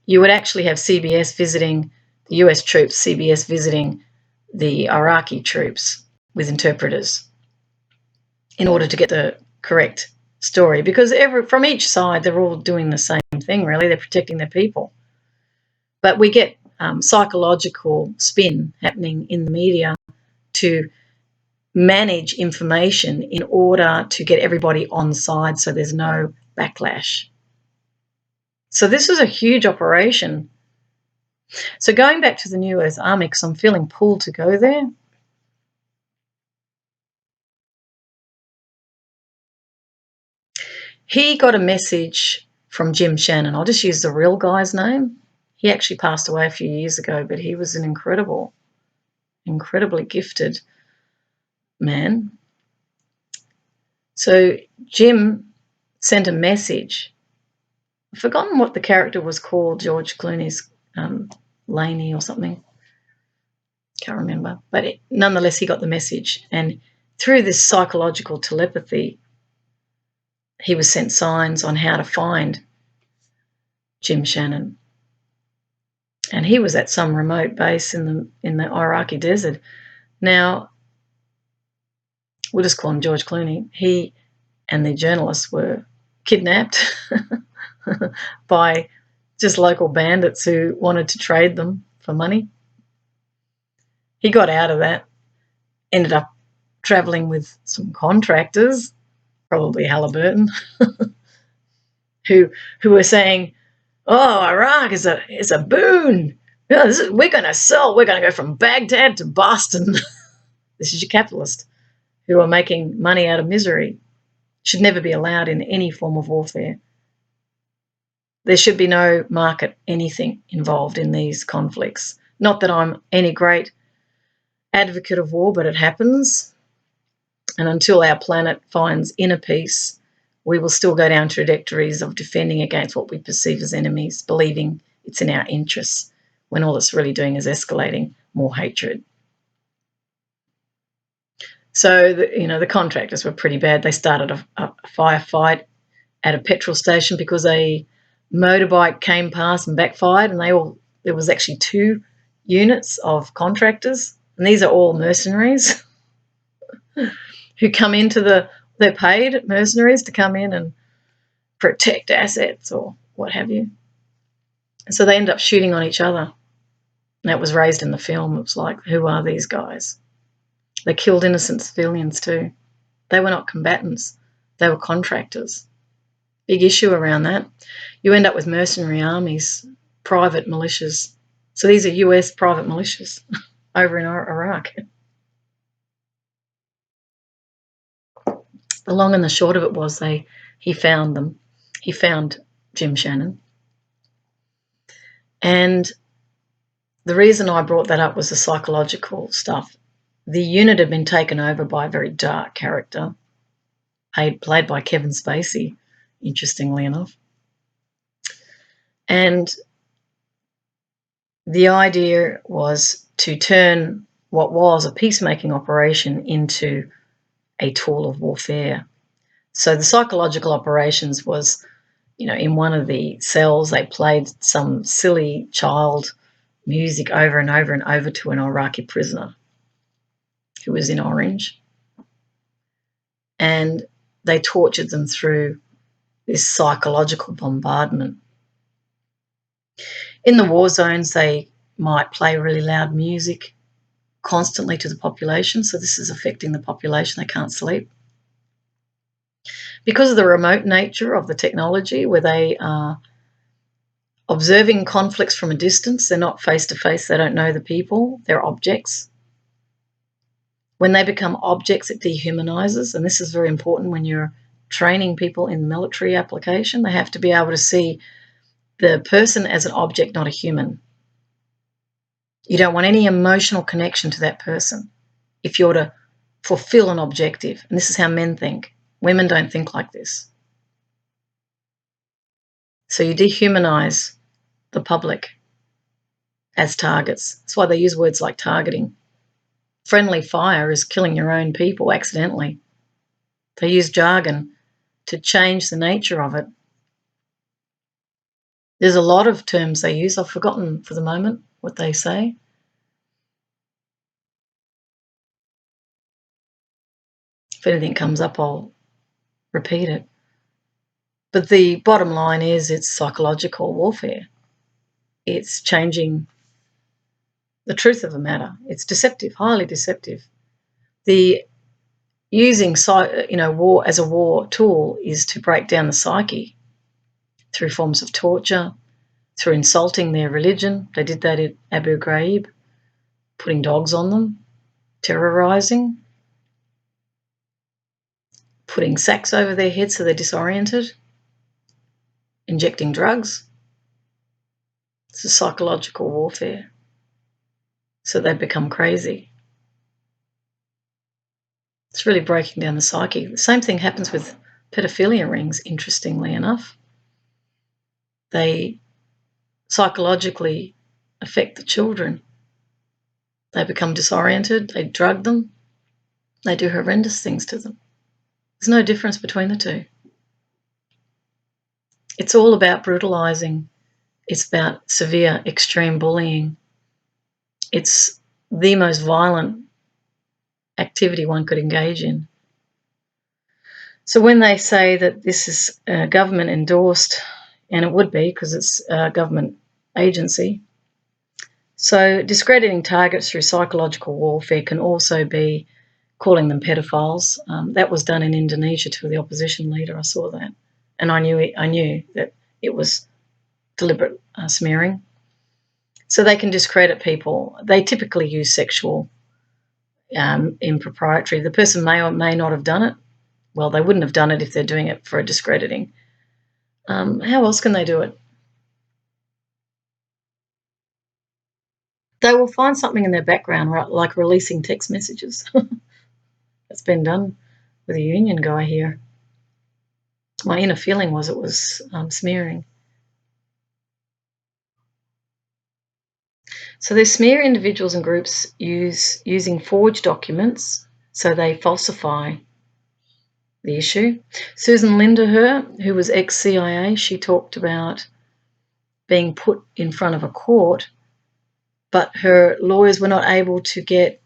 you would actually have CBS visiting the US troops, CBS visiting the Iraqi troops with interpreters in order to get the correct story. Because from each side, they're all doing the same thing, really. They're protecting their people. But we get psychological spin happening in the media to manage information in order to get everybody on side so there's no backlash. So this was a huge operation. So going back to the New Earth Army, because I'm feeling pulled to go there. He got a message from Jim Shannon. I'll just use the real guy's name. He actually passed away a few years ago, but he was an incredibly gifted man. So Jim sent a message. I've forgotten what the character was called, George Clooney's Laney or something. Can't remember. But nonetheless, he got the message. And through this psychological telepathy, he was sent signs on how to find Jim Shannon. And he was at some remote base in the Iraqi desert. Now, we'll just call him George Clooney. He and the journalists were kidnapped by just local bandits who wanted to trade them for money. He got out of that, ended up travelling with some contractors, probably Halliburton, who were saying, "Oh, Iraq is a boon. We're going to sell. We're going to go from Baghdad to Boston." This is your capitalist who are making money out of misery. Should never be allowed in any form of warfare. There should be no market anything involved in these conflicts. Not that I'm any great advocate of war, but it happens. And until our planet finds inner peace, we will still go down trajectories of defending against what we perceive as enemies, believing it's in our interests, when all it's really doing is escalating more hatred. So, the contractors were pretty bad. They started a firefight at a petrol station because a motorbike came past and backfired, and there was actually 2 units of contractors, and these are all mercenaries who come into they're paid mercenaries to come in and protect assets or what have you. And so they end up shooting on each other. And that was raised in the film. It was like, who are these guys? They killed innocent civilians too. They were not combatants. They were contractors. Big issue around that. You end up with mercenary armies, private militias. So these are US private militias over in Iraq. The long and the short of it was he found them. He found Jim Shannon. And the reason I brought that up was the psychological stuff. The unit had been taken over by a very dark character, played by Kevin Spacey, interestingly enough. And the idea was to turn what was a peacemaking operation into a tool of warfare. So the psychological operations was, in one of the cells, they played some silly child music over and over and over to an Iraqi prisoner who was in orange. And they tortured them through this psychological bombardment. In the war zones, they might play really loud music constantly to the population. So this is affecting the population. They can't sleep. Because of the remote nature of the technology, where they are observing conflicts from a distance, they're not face-to-face, they don't know the people, they're objects. When they become objects, it dehumanizes, and this is very important when you're training people in military application. They have to be able to see the person as an object, not a human. You don't want any emotional connection to that person if you're to fulfill an objective. And this is how men think. Women don't think like this. So you dehumanize the public as targets. That's why they use words like targeting. Friendly fire is killing your own people accidentally. They use jargon to change the nature of it. There's a lot of terms they use. I've forgotten for the moment what they say. If anything comes up, I'll repeat it. But the bottom line is it's psychological warfare. It's changing the truth of the matter. It's deceptive, highly deceptive. The using war as a war tool is to break down the psyche through forms of torture, through insulting their religion. They did that at Abu Ghraib, putting dogs on them, terrorising, putting sacks over their heads so they're disoriented, injecting drugs. It's a psychological warfare. So they become crazy. It's really breaking down the psyche. The same thing happens with pedophilia rings, interestingly enough. They psychologically affect the children. They become disoriented, they drug them, they do horrendous things to them. There's no difference between the two. It's all about brutalising. It's about severe, extreme bullying. It's the most violent activity one could engage in. So when they say that this is government endorsed, and it would be because it's a government agency, so discrediting targets through psychological warfare can also be calling them pedophiles. That was done in Indonesia to the opposition leader. I saw that, and I knew that it was deliberate smearing. So they can discredit people. They typically use sexual impropriety. The person may or may not have done it. Well, they wouldn't have done it if they're doing it for a discrediting. How else can they do it? They will find something in their background, right, like releasing text messages. That's been done with a union guy here. My inner feeling was it was smearing. So they smear individuals and groups using forged documents, so they falsify the issue. Susan Linderher, who was ex-CIA, she talked about being put in front of a court, but her lawyers were not able to get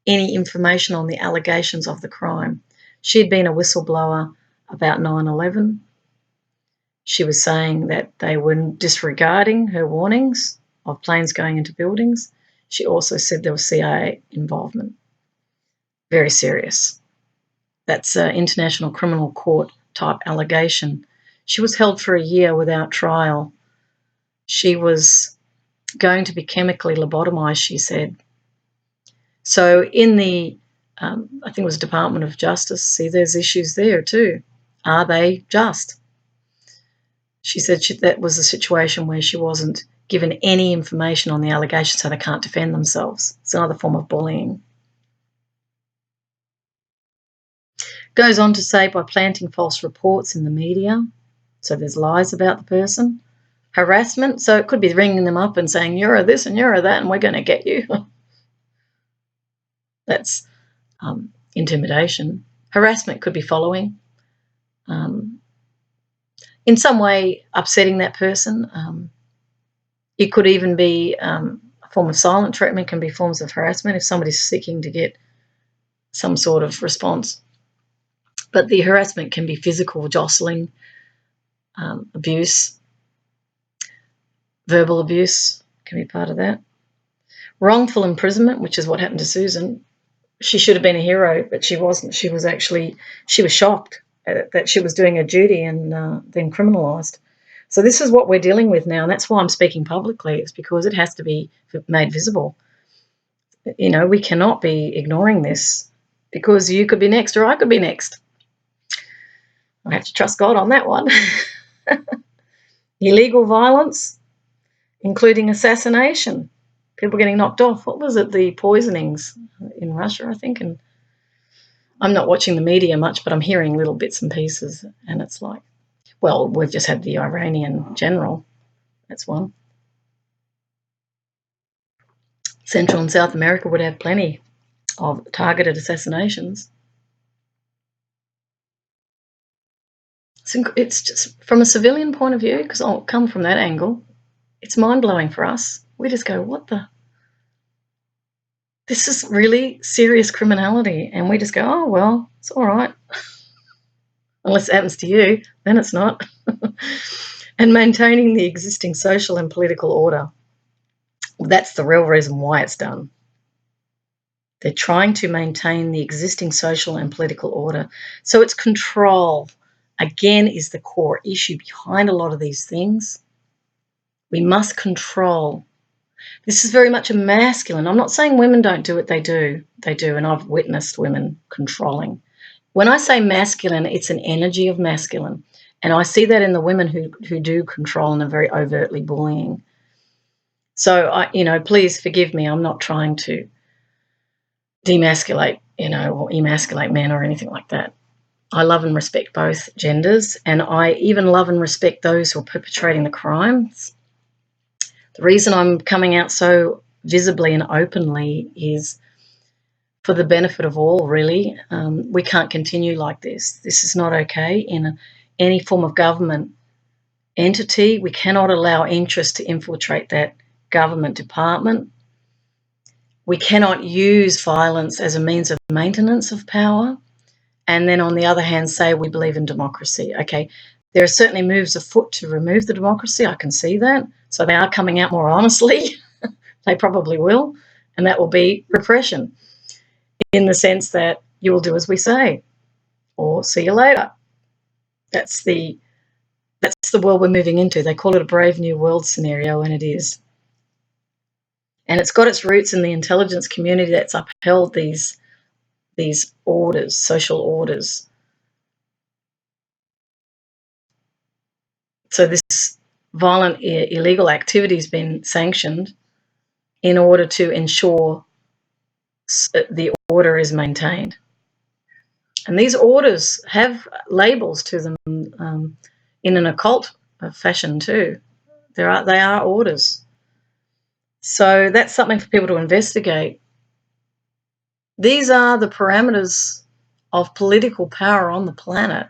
any information on the allegations of the crime. She had been a whistleblower about 9/11. She was saying that they were disregarding her warnings of planes going into buildings. She also said there was CIA involvement. Very serious. That's an international criminal court type allegation. She was held for a year without trial. She was going to be chemically lobotomized, she said. So in the, I think it was Department of Justice, see, there's issues there too. Are they just? She said that was a situation where she wasn't given any information on the allegation, so they can't defend themselves. It's another form of bullying. Goes on to say by planting false reports in the media, so there's lies about the person. Harassment, so it could be ringing them up and saying, you're a this and you're a that and we're going to get you. That's intimidation. Harassment could be following. In some way upsetting that person. It could even be a form of silent treatment, can be forms of harassment if somebody's seeking to get some sort of response. But the harassment can be physical, jostling, abuse, verbal abuse can be part of that. Wrongful imprisonment, which is what happened to Susan. She should have been a hero, but she wasn't. She was shocked that she was doing her duty and then criminalised. So this is what we're dealing with now, and that's why I'm speaking publicly. It's because it has to be made visible. You know, we cannot be ignoring this because you could be next or I could be next. I have to trust God on that one. illegal violence, including assassination, people getting knocked off. What was it? The poisonings in Russia, I think. And I'm not watching the media much, but I'm hearing little bits and pieces. And it's like, well, we've just had the Iranian general. That's one. Central and South America would have plenty of targeted assassinations. It's just from a civilian point of view, because I'll come from that angle, it's mind-blowing for us. We just go, what the? This is really serious criminality. And we just go, oh, well, it's all right. Unless it happens to you, then it's not. And maintaining the existing social and political order. That's the real reason why it's done. They're trying to maintain the existing social and political order. So it's control, again, is the core issue behind a lot of these things. We must control. This is very much a masculine. I'm not saying women don't do it. They do. They do. And I've witnessed women controlling. When I say masculine, it's an energy of masculine. And I see that in the women who do control and are very overtly bullying. So, please forgive me. I'm not trying to demasculate, or emasculate men or anything like that. I love and respect both genders, and I even love and respect those who are perpetrating the crimes. The reason I'm coming out so visibly and openly is for the benefit of all, really. We can't continue like this. This is not okay in any form of government entity. We cannot allow interest to infiltrate that government department. We cannot use violence as a means of maintenance of power. And then on the other hand, say we believe in democracy. Okay, there are certainly moves afoot to remove the democracy. I can see that. So they are coming out more honestly. They probably will. And that will be repression in the sense that you will do as we say or see you later. That's the world we're moving into. They call it a Brave New World scenario, and it is. And it's got its roots in the intelligence community that's upheld these orders, social orders. So this violent, illegal activity has been sanctioned in order to ensure the order is maintained. And these orders have labels to them in an occult fashion too. They are orders. So that's something for people to investigate. These are the parameters of political power on the planet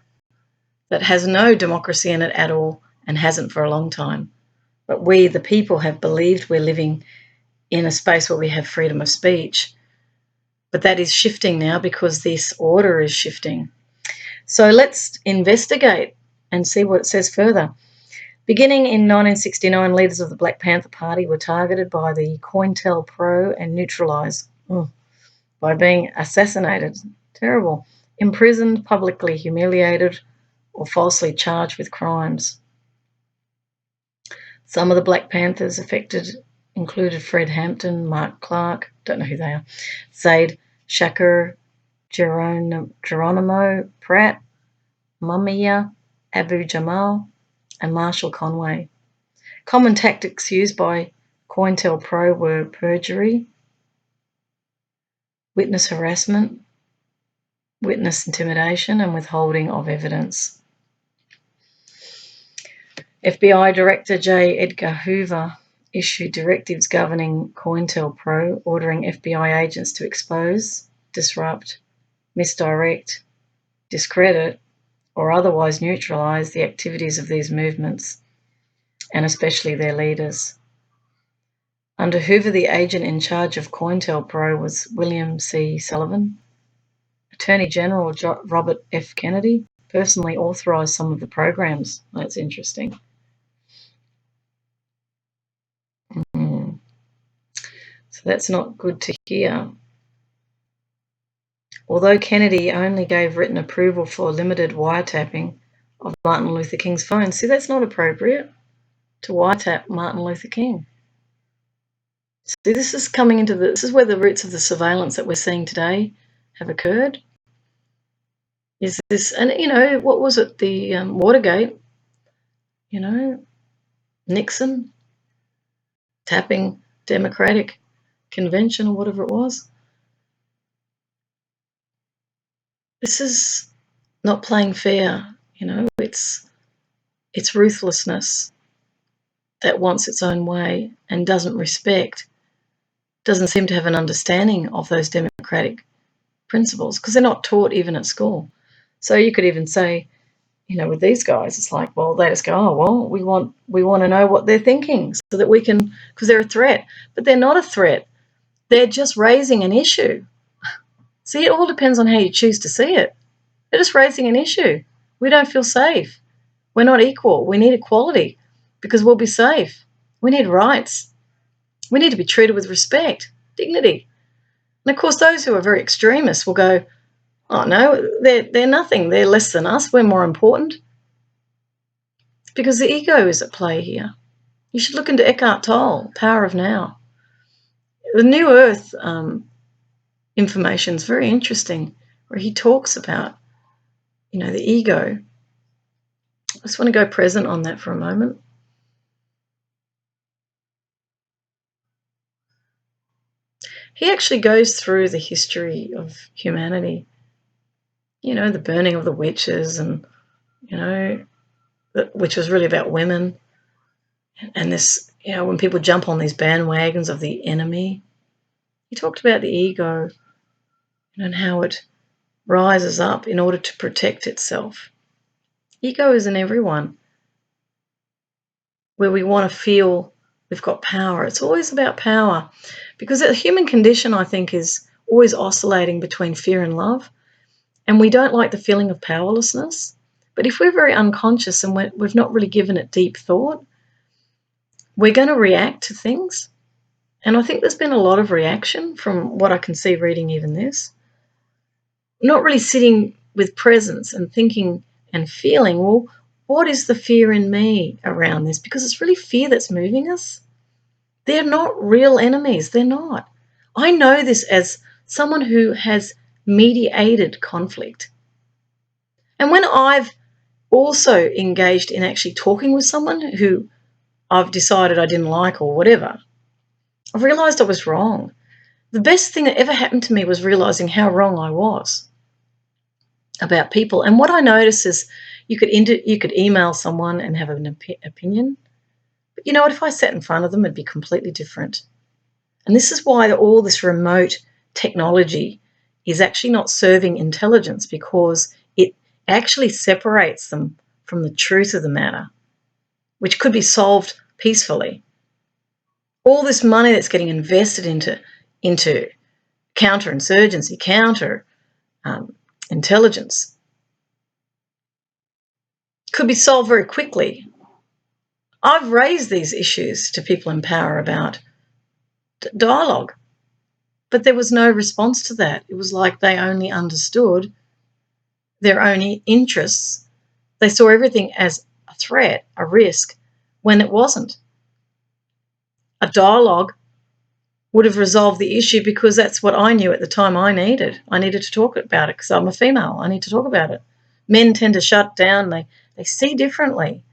that has no democracy in it at all and hasn't for a long time. But we, the people, have believed we're living in a space where we have freedom of speech. But that is shifting now because this order is shifting. So let's investigate and see what it says further. Beginning in 1969, leaders of the Black Panther Party were targeted by the Cointelpro and neutralised by being assassinated. Terrible. Imprisoned, publicly humiliated, or falsely charged with crimes. Some of the Black Panthers affected included Fred Hampton, Mark Clark, don't know who they are, Zaid Shakur, Geronimo Pratt, Mumia Abu Jamal, and Marshall Conway. Common tactics used by Cointelpro were perjury, witness harassment, witness intimidation, and withholding of evidence. FBI Director J. Edgar Hoover issued directives governing Cointelpro, ordering FBI agents to expose, disrupt, misdirect, discredit, or otherwise neutralise the activities of these movements, and especially their leaders. Under Hoover, the agent in charge of Cointelpro was William C. Sullivan. Attorney General Robert F. Kennedy personally authorised some of the programs. That's interesting. So that's not good to hear. Although Kennedy only gave written approval for limited wiretapping of Martin Luther King's phone. See, that's not appropriate to wiretap Martin Luther King. See, this is coming into this is where the roots of the surveillance that we're seeing today have occurred. Is this, and what was it, the Watergate, Nixon tapping Democratic Convention or whatever it was. This is not playing fair, it's ruthlessness that wants its own way and doesn't seem to have an understanding of those democratic principles because they're not taught even at school. So you could even say, with these guys, it's like, well, they just go, oh, well, we want to know what they're thinking so that we can, because they're a threat. But they're not a threat. They're just raising an issue. See, it all depends on how you choose to see it. They're just raising an issue. We don't feel safe. We're not equal. We need equality because we'll be safe. We need rights. We need to be treated with respect, dignity. And of course, those who are very extremists will go, oh, no, they're nothing. They're less than us. We're more important. Because the ego is at play here. You should look into Eckhart Tolle, Power of Now. The New Earth information is very interesting, where he talks about, the ego. I just want to go present on that for a moment. He actually goes through the history of humanity, the burning of the witches and, which was really about women. And this, when people jump on these bandwagons of the enemy, he talked about the ego and how it rises up in order to protect itself. Ego is in everyone. Where we want to feel we've got power. It's always about power. Because the human condition, I think, is always oscillating between fear and love. And we don't like the feeling of powerlessness. But if we're very unconscious and we've not really given it deep thought, we're going to react to things. And I think there's been a lot of reaction from what I can see reading even this. Not really sitting with presence and thinking and feeling, well, what is the fear in me around this? Because it's really fear that's moving us. They're not real enemies. They're not. I know this as someone who has mediated conflict. And when I've also engaged in actually talking with someone who I've decided I didn't like or whatever, I've realised I was wrong. The best thing that ever happened to me was realising how wrong I was about people. And what I noticed is you could email someone and have an opinion. But you know what? If I sat in front of them, it'd be completely different. And this is why all this remote technology is actually not serving intelligence, because it actually separates them from the truth of the matter, which could be solved peacefully. All this money that's getting invested into counterinsurgency, counter intelligence could be solved very quickly. I've raised these issues to people in power about dialogue, but there was no response to that. It was like they only understood their own interests. They saw everything as a threat, a risk, when it wasn't. A dialogue would have resolved the issue because that's what I knew at the time I needed. I needed to talk about it because I'm a female. I need to talk about it. Men tend to shut down. They see differently.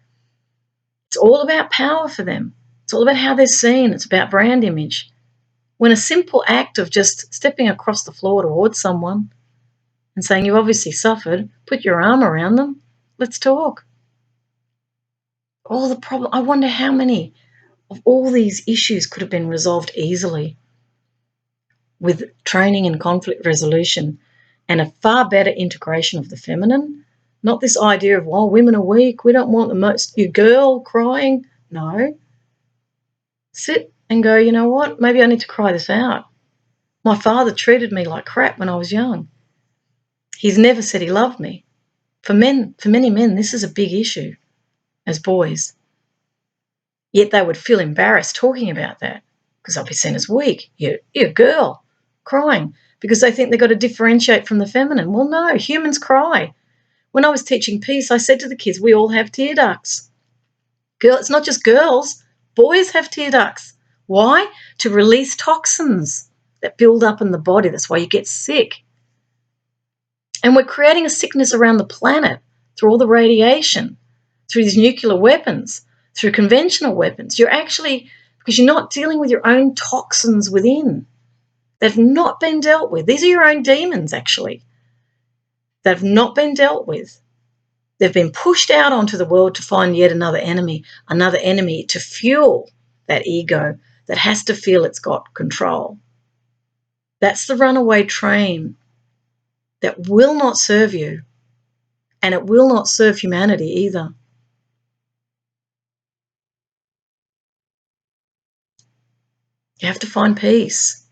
It's all about power for them. It's all about how they're seen. It's about brand image. When a simple act of just stepping across the floor towards someone and saying, you've obviously suffered, put your arm around them, let's talk. All the problem. I wonder how many of all these issues could have been resolved easily with training in conflict resolution and a far better integration of the feminine. Not this idea of, well, women are weak, we don't want the most, you girl crying. No. Sit and go, you know what, maybe I need to cry this out. My father treated me like crap when I was young. He's never said he loved me. For many men, this is a big issue as boys. Yet they would feel embarrassed talking about that because they'll be seen as weak. You're a girl crying because they think they've got to differentiate from the feminine. Well, no, humans cry. When I was teaching peace, I said to the kids, we all have tear ducts. It's not just girls. Boys have tear ducts. Why? To release toxins that build up in the body. That's why you get sick. And we're creating a sickness around the planet through all the radiation, through these nuclear weapons. through conventional weapons. You're actually, because you're not dealing with your own toxins within. They've not been dealt with. These are your own demons, actually. They've not been dealt with. They've been pushed out onto the world to find yet another enemy to fuel that ego that has to feel it's got control. That's the runaway train that will not serve you, and it will not serve humanity either. You have to find peace.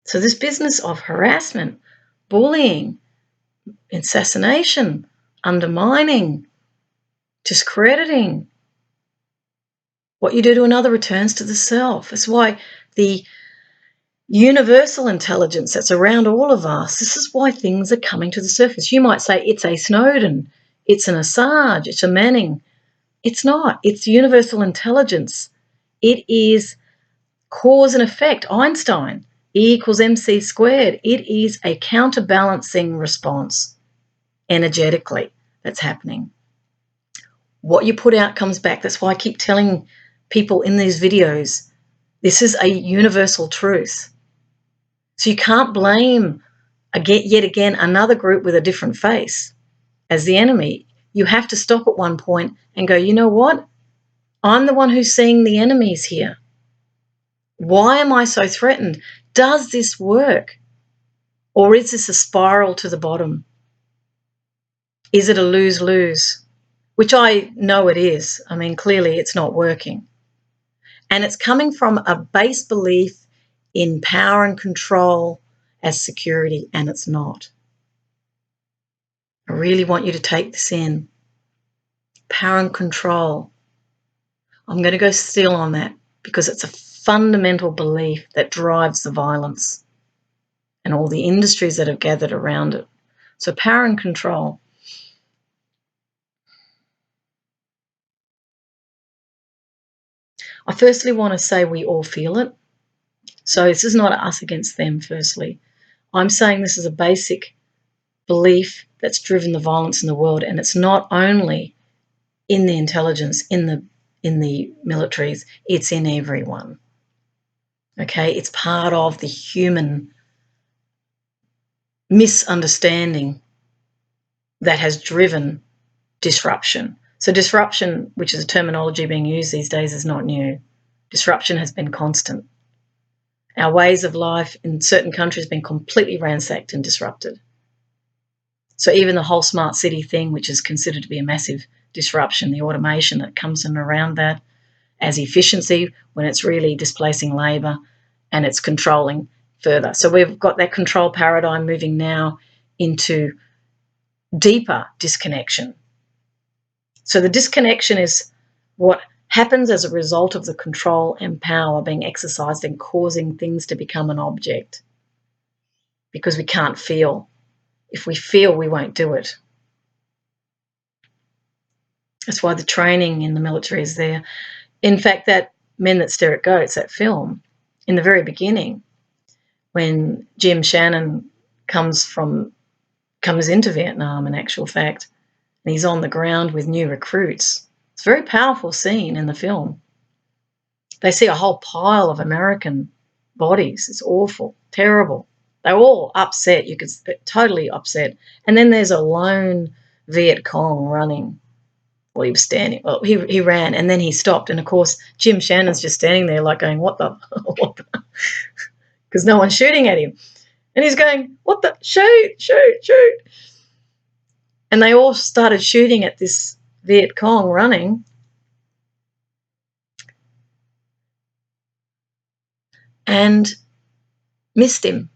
So this business of harassment, bullying, assassination, undermining, discrediting, what you do to another returns to the self. That's why the universal intelligence that's around all of us, this is why things are coming to the surface. You might say it's a Snowden, it's an Assange, it's a Manning. It's not. It's universal intelligence. It is cause and effect. Einstein, E equals MC squared. It is a counterbalancing response energetically that's happening. What you put out comes back. That's why I keep telling people in these videos, this is a universal truth. So you can't blame yet again another group with a different face as the enemy. You have to stop at one point and go, you know what? I'm the one who's seeing the enemies here. Why am I so threatened? Does this work? Or is this a spiral to the bottom? Is it a lose-lose? Which I know it is. I mean, clearly it's not working. And it's coming from a base belief in power and control as security, and it's not. I really want you to take this in. Power and control. I'm going to go still on that because it's a fundamental belief that drives the violence and all the industries that have gathered around it. So power and control. I firstly want to say we all feel it. So this is not us against them, firstly. I'm saying this is a basic belief that's driven the violence in the world, and it's not only in the intelligence, in the militaries, it's in everyone. Okay, it's part of the human misunderstanding that has driven disruption. So disruption, which is a terminology being used these days, is not new. Disruption has been constant. Our ways of life in certain countries have been completely ransacked and disrupted. So even the whole smart city thing, which is considered to be a massive disruption, the automation that comes in around that as efficiency when it's really displacing labour and it's controlling further. So we've got that control paradigm moving now into deeper disconnection. So the disconnection is what happens as a result of the control and power being exercised and causing things to become an object because we can't feel. If we feel, we won't do it. That's why the training in the military is there. In fact, that Men That Stare at Goats, that film, in the very beginning, when Jim Shannon comes into Vietnam, in actual fact, and he's on the ground with new recruits. It's a very powerful scene in the film. They see a whole pile of American bodies. It's awful, terrible. They're all upset. You could totally upset. And then there's a lone Viet Cong running. Well, he was standing. Well, he ran and then he stopped. And of course, Jim Shannon's just standing there, like going, "What the?" Because no one's shooting at him, and he's going, "What the? Shoot! Shoot! Shoot!" And they all started shooting at this Viet Cong running. And missed him.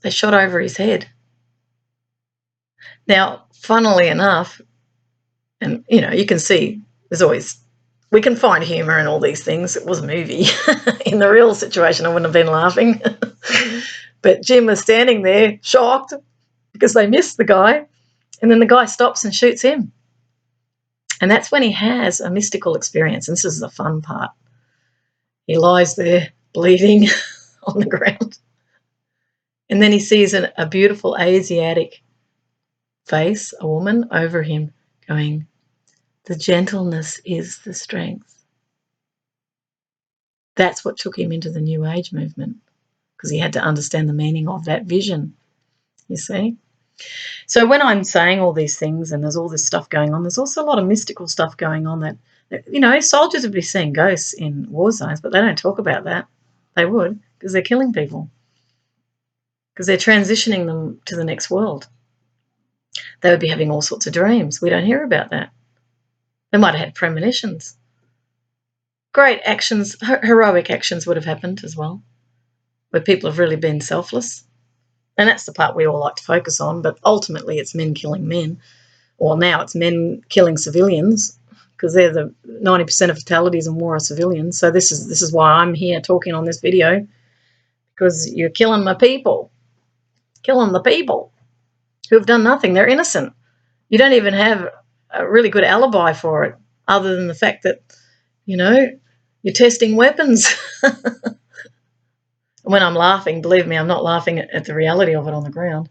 They shot over his head. Now, funnily enough, and you can see we can find humour in all these things. It was a movie. In the real situation, I wouldn't have been laughing. But Jim was standing there shocked because they missed the guy. And then the guy stops and shoots him. And that's when he has a mystical experience. And this is the fun part. He lies there bleeding on the ground. And then he sees a beautiful Asiatic face, a woman, over him going, The gentleness is the strength. That's what took him into the New Age movement, because he had to understand the meaning of that vision, you see. So when I'm saying all these things and there's all this stuff going on, there's also a lot of mystical stuff going on that soldiers would be seeing ghosts in war zones, but they don't talk about that. They would, because they're killing people, because they're transitioning them to the next world. They would be having all sorts of dreams. We don't hear about that. They might have had premonitions. Great actions, heroic actions would have happened as well, where people have really been selfless. And that's the part we all like to focus on, but ultimately it's men killing men. Or now it's men killing civilians, because they're the 90% of fatalities in war are civilians. So this is why I'm here talking on this video, because you're killing my people, killing the people who have done nothing. They're innocent. You don't even have a really good alibi for it, other than the fact that, you're testing weapons. When I'm laughing, believe me, I'm not laughing at the reality of it on the ground.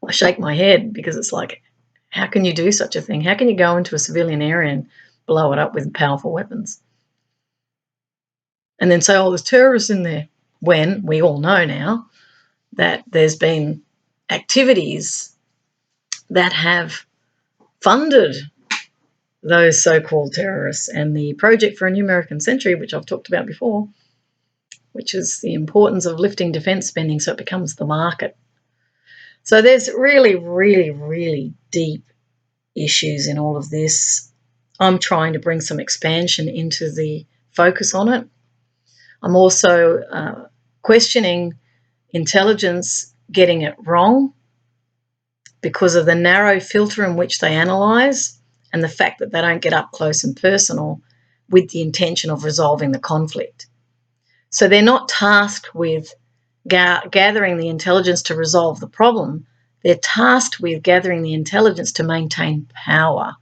I shake my head, because it's like, how can you do such a thing? How can you go into a civilian area and blow it up with powerful weapons? And then say, oh, there's terrorists in there, when we all know now that there's been activities that have funded those so-called terrorists. And the Project for a New American Century, which I've talked about before, which is the importance of lifting defence spending so it becomes the market. So there's really, really, really deep issues in all of this. I'm trying to bring some expansion into the focus on it. I'm also questioning intelligence getting it wrong because of the narrow filter in which they analyse, and the fact that they don't get up close and personal with the intention of resolving the conflict. So they're not tasked with gathering the intelligence to resolve the problem. They're tasked with gathering the intelligence to maintain power.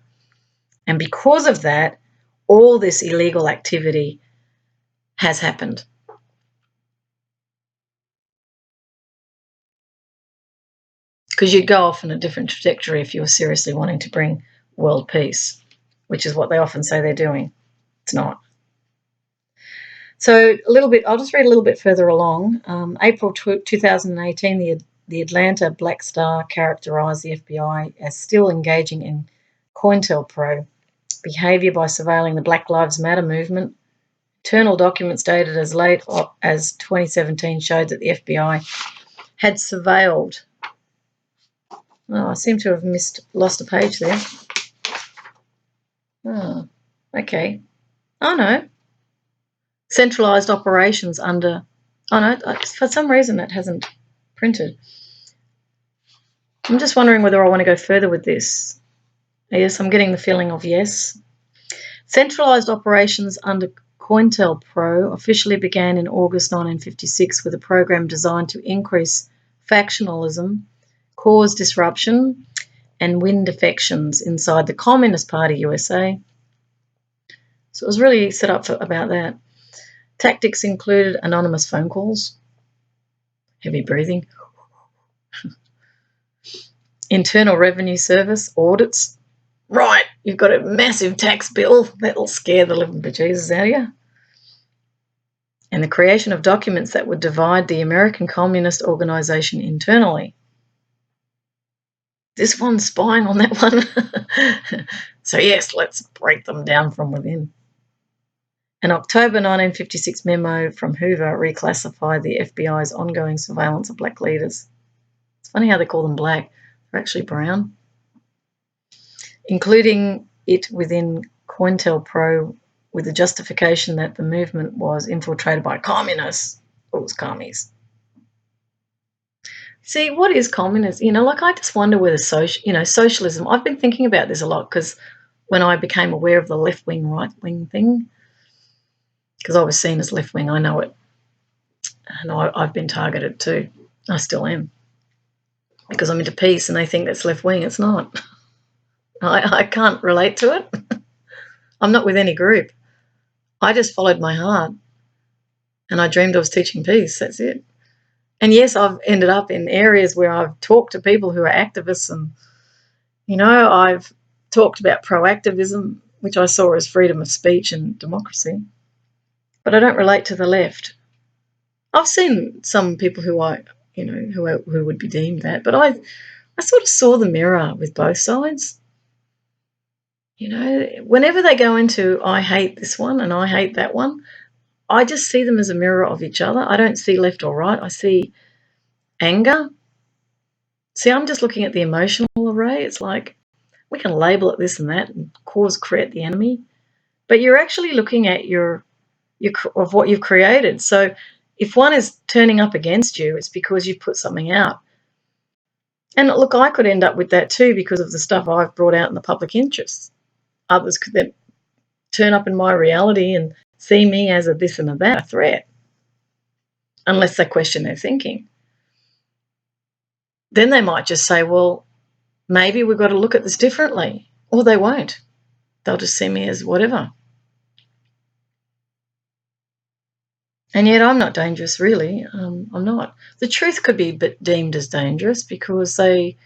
And because of that, all this illegal activity has happened. Because you'd go off on a different trajectory if you were seriously wanting to bring world peace, which is what they often say they're doing. It's not. So I'll just read a little bit further along. April 2018, the Atlanta Black Star characterised the FBI as still engaging in COINTELPRO behaviour by surveilling the Black Lives Matter movement. Internal documents dated as late as 2017 showed that the FBI had surveilled. Oh, I seem to have lost a page there. Oh, okay. Oh, no. Centralised operations under... Oh, no, for some reason that hasn't printed. I'm just wondering whether I want to go further with this. Yes, I'm getting the feeling of yes. Centralised operations under COINTELPRO officially began in August 1956 with a program designed to increase factionalism, cause disruption, and win defections inside the Communist Party USA. So it was really set up about that. Tactics included anonymous phone calls, heavy breathing, Internal Revenue Service audits. Right, you've got a massive tax bill. That'll scare the living bejesus out of you. And the creation of documents that would divide the American Communist Organization internally. This one's spying on that one. So yes, let's break them down from within. An October 1956 memo from Hoover reclassified the FBI's ongoing surveillance of black leaders. It's funny how they call them black. They're actually brown. Including it within COINTELPRO with the justification that the movement was infiltrated by communists. It was commies. See, what is communism? I just wonder whether socialism, I've been thinking about this a lot because when I became aware of the left-wing, right-wing thing, because I was seen as left-wing, I know it. And I've been targeted too. I still am. Because I'm into peace and they think that's left-wing. It's not. I can't relate to it. I'm not with any group. I just followed my heart and I dreamed I was teaching peace. That's it. And yes, I've ended up in areas where I've talked to people who are activists and, I've talked about proactivism, which I saw as freedom of speech and democracy, but I don't relate to the left. I've seen some people who who would be deemed that, but I sort of saw the mirror with both sides. Whenever they go into, I hate this one and I hate that one, I just see them as a mirror of each other. I don't see left or right. I see anger. See, I'm just looking at the emotional array. It's like we can label it this and that and create the enemy, but you're actually looking at of what you've created. So if one is turning up against you, it's because you've put something out. And look, I could end up with that too because of the stuff I've brought out in the public interest. Others could then turn up in my reality and see me as a this and a that, a threat, unless they question their thinking. Then they might just say, well, maybe we've got to look at this differently. Or they won't. They'll just see me as whatever. And yet I'm not dangerous, really. I'm not. The truth could be deemed as dangerous because they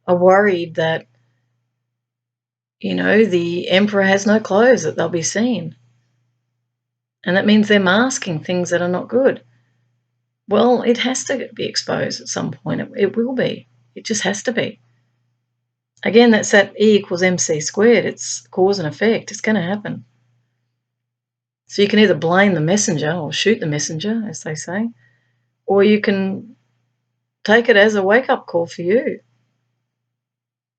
are worried that, the emperor has no clothes, that they'll be seen. And that means they're masking things that are not good. Well, it has to be exposed at some point. It will be. It just has to be. Again, that's that E equals MC squared. It's cause and effect. It's going to happen. So you can either blame the messenger or shoot the messenger, as they say, or you can take it as a wake-up call for you.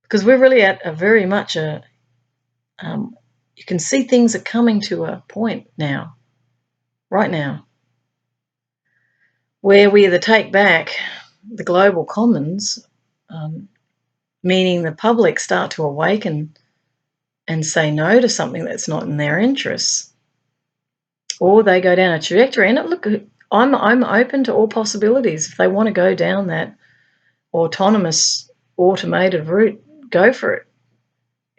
Because we're really at a very much you can see things are coming to a point now, right now, where we either take back the global commons, meaning the public start to awaken and say no to something that's not in their interests, or they go down a trajectory. And look, I'm open to all possibilities. If they want to go down that autonomous, automated route, go for it.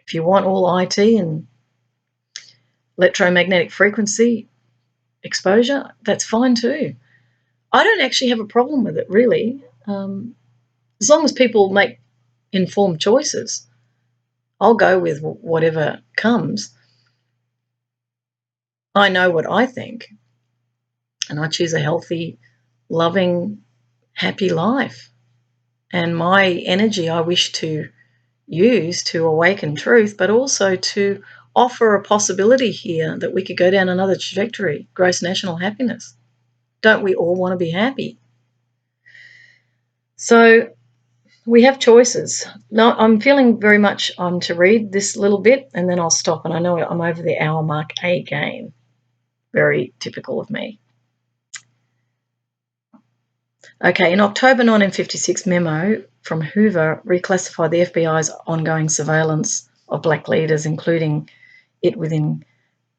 If you want all IT and electromagnetic frequency exposure, that's fine too. I don't actually have a problem with it, really, as long as people make informed choices. I'll go with whatever comes. I know what I think, and I choose a healthy, loving, happy life. And my energy I wish to use to awaken truth, but also to offer a possibility here that we could go down another trajectory, gross national happiness. Don't we all want to be happy? So we have choices. Now, I'm feeling very much to read this little bit and then I'll stop. And I know I'm over the hour mark again. Very typical of me. Okay, in October 1956, memo from Hoover reclassified the FBI's ongoing surveillance of black leaders, including it within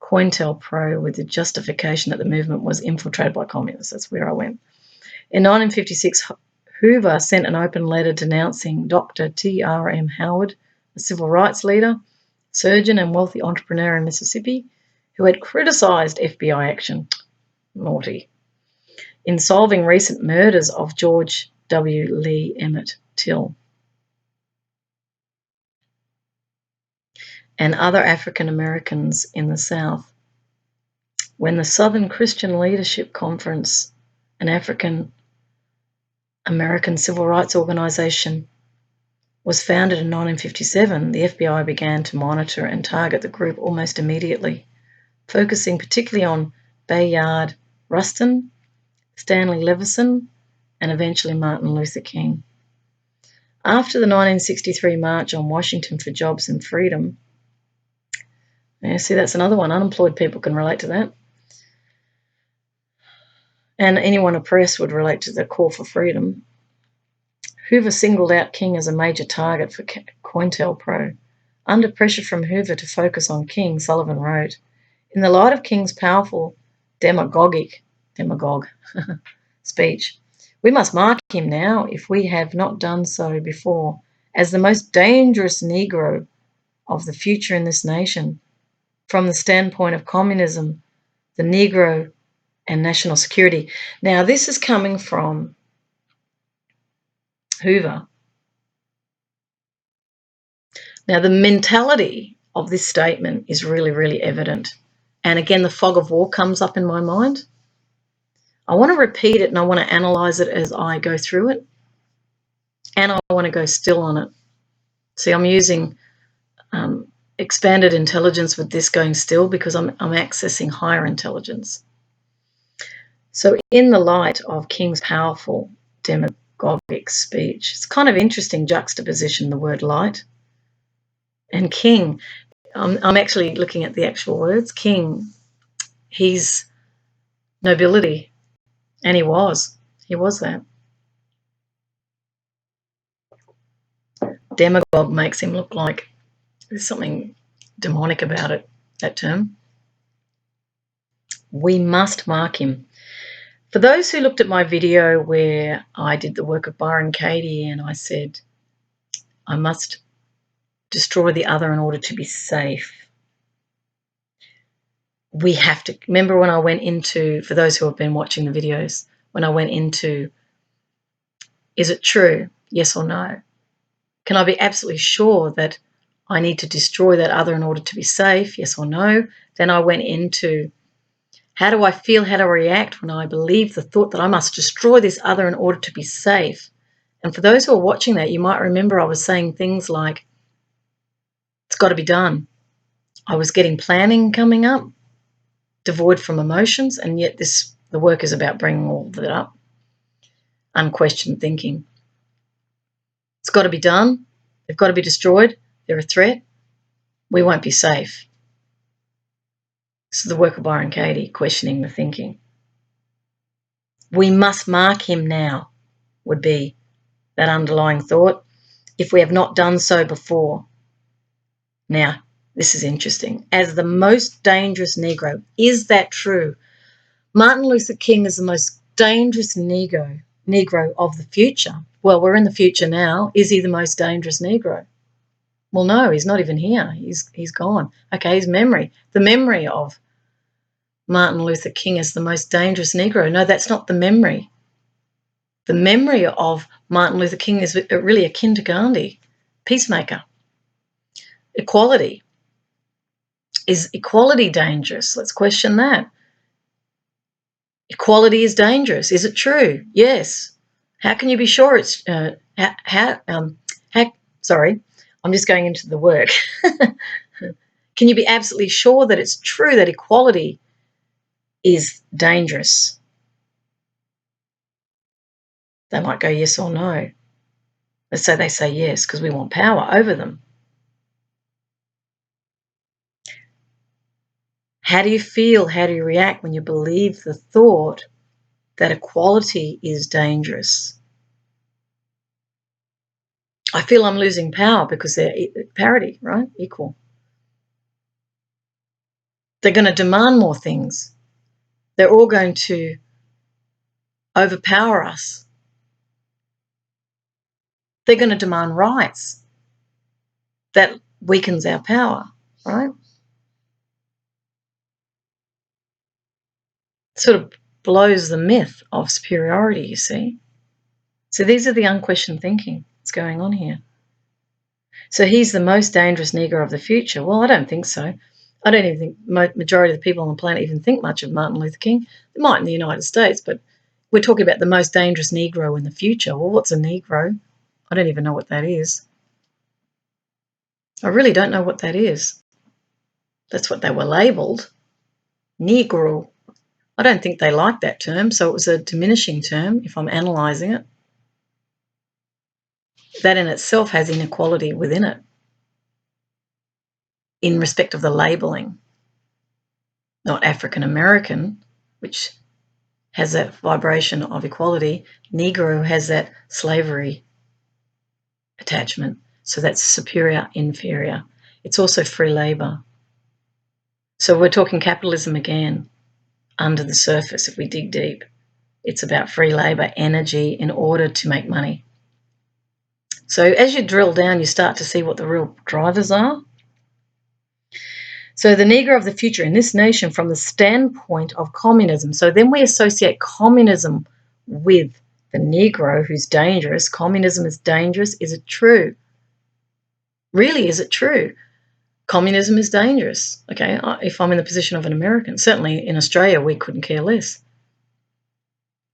Cointelpro, with the justification that the movement was infiltrated by communists. That's where I went. In 1956, Hoover sent an open letter denouncing Dr. T.R.M. Howard, a civil rights leader, surgeon and wealthy entrepreneur in Mississippi, who had criticised FBI action, naughty, in solving recent murders of George W. Lee Emmett Till and other African Americans in the South. When the Southern Christian Leadership Conference, an African American civil rights organization, was founded in 1957, the FBI began to monitor and target the group almost immediately, focusing particularly on Bayard Rustin, Stanley Levison, and eventually Martin Luther King. After the 1963 March on Washington for Jobs and Freedom, see, that's another one. Unemployed people can relate to that. And anyone oppressed would relate to the call for freedom. Hoover singled out King as a major target for Cointelpro. Under pressure from Hoover to focus on King, Sullivan wrote, "In the light of King's powerful demagogue speech, we must mark him now, if we have not done so before, as the most dangerous Negro of the future in this nation, from the standpoint of communism, the Negro, and national security." Now, this is coming from Hoover. Now, the mentality of this statement is really, really evident. And again, the fog of war comes up in my mind. I want to repeat it and I want to analyze it as I go through it. And I want to go still on it. See, I'm using expanded intelligence with this going still because I'm accessing higher intelligence. So in the light of King's powerful demagogic speech, it's kind of interesting juxtaposition, the word light. And King, I'm actually looking at the actual words. King, he's nobility, and he was that. Demagogue makes him look like there's something demonic about it, that term. We must mark him. For those who looked at my video where I did the work of Byron Katie and I said, I must destroy the other in order to be safe. We have to, remember when I went into, for those who have been watching the videos, when I went into, is it true? Yes or no? Can I be absolutely sure that I need to destroy that other in order to be safe? Yes or no? Then I went into, how do I feel, how do I react when I believe the thought that I must destroy this other in order to be safe? And for those who are watching that, you might remember I was saying things like, it's got to be done. I was getting planning coming up, devoid from emotions, and yet the work is about bringing all of that up. Unquestioned thinking. It's got to be done. They've got to be destroyed. They're a threat. We won't be safe. This is the work of Byron Katie, questioning the thinking. We must mark him now, would be that underlying thought, if we have not done so before. Now, this is interesting. As the most dangerous Negro, is that true? Martin Luther King is the most dangerous Negro of the future. Well, we're in the future now. Is he the most dangerous Negro? Well, no, he's not even here. He's gone. Okay, his memory. The memory of Martin Luther King is the most dangerous Negro. No, that's not the memory. The memory of Martin Luther King is really akin to Gandhi, peacemaker. Equality. Is equality dangerous? Let's question that. Equality is dangerous. Is it true? Yes. How can you be sure it's sorry, I'm just going into the work. Can you be absolutely sure that it's true that equality is dangerous? They might go yes or no. Let's say they say yes because we want power over them. How do you feel? How do you react when you believe the thought that equality is dangerous? I feel I'm losing power because they're parity, right? Equal. They're going to demand more things. They're all going to overpower us. They're going to demand rights. That weakens our power, right? Sort of blows the myth of superiority, you see. So these are the unquestioned thinking that's going on here. So he's the most dangerous Negro of the future. Well, I don't think so. I don't even think majority of the people on the planet even think much of Martin Luther King. They might in the United States, but we're talking about the most dangerous Negro in the future. Well, what's a Negro? I don't even know what that is. I really don't know what that is. That's what they were labelled. Negro. I don't think they liked that term, so it was a diminishing term if I'm analysing it. That in itself has inequality within it in respect of the labelling. Not African American, which has that vibration of equality. Negro has that slavery attachment. So that's superior, inferior. It's also free labour. So we're talking capitalism again under the surface if we dig deep. It's about free labour, energy in order to make money. So as you drill down, you start to see what the real drivers are. So the Negro of the future in this nation from the standpoint of communism. So then we associate communism with the Negro who's dangerous. Communism is dangerous. Is it true? Really, is it true? Communism is dangerous. Okay, if I'm in the position of an American, certainly in Australia, we couldn't care less.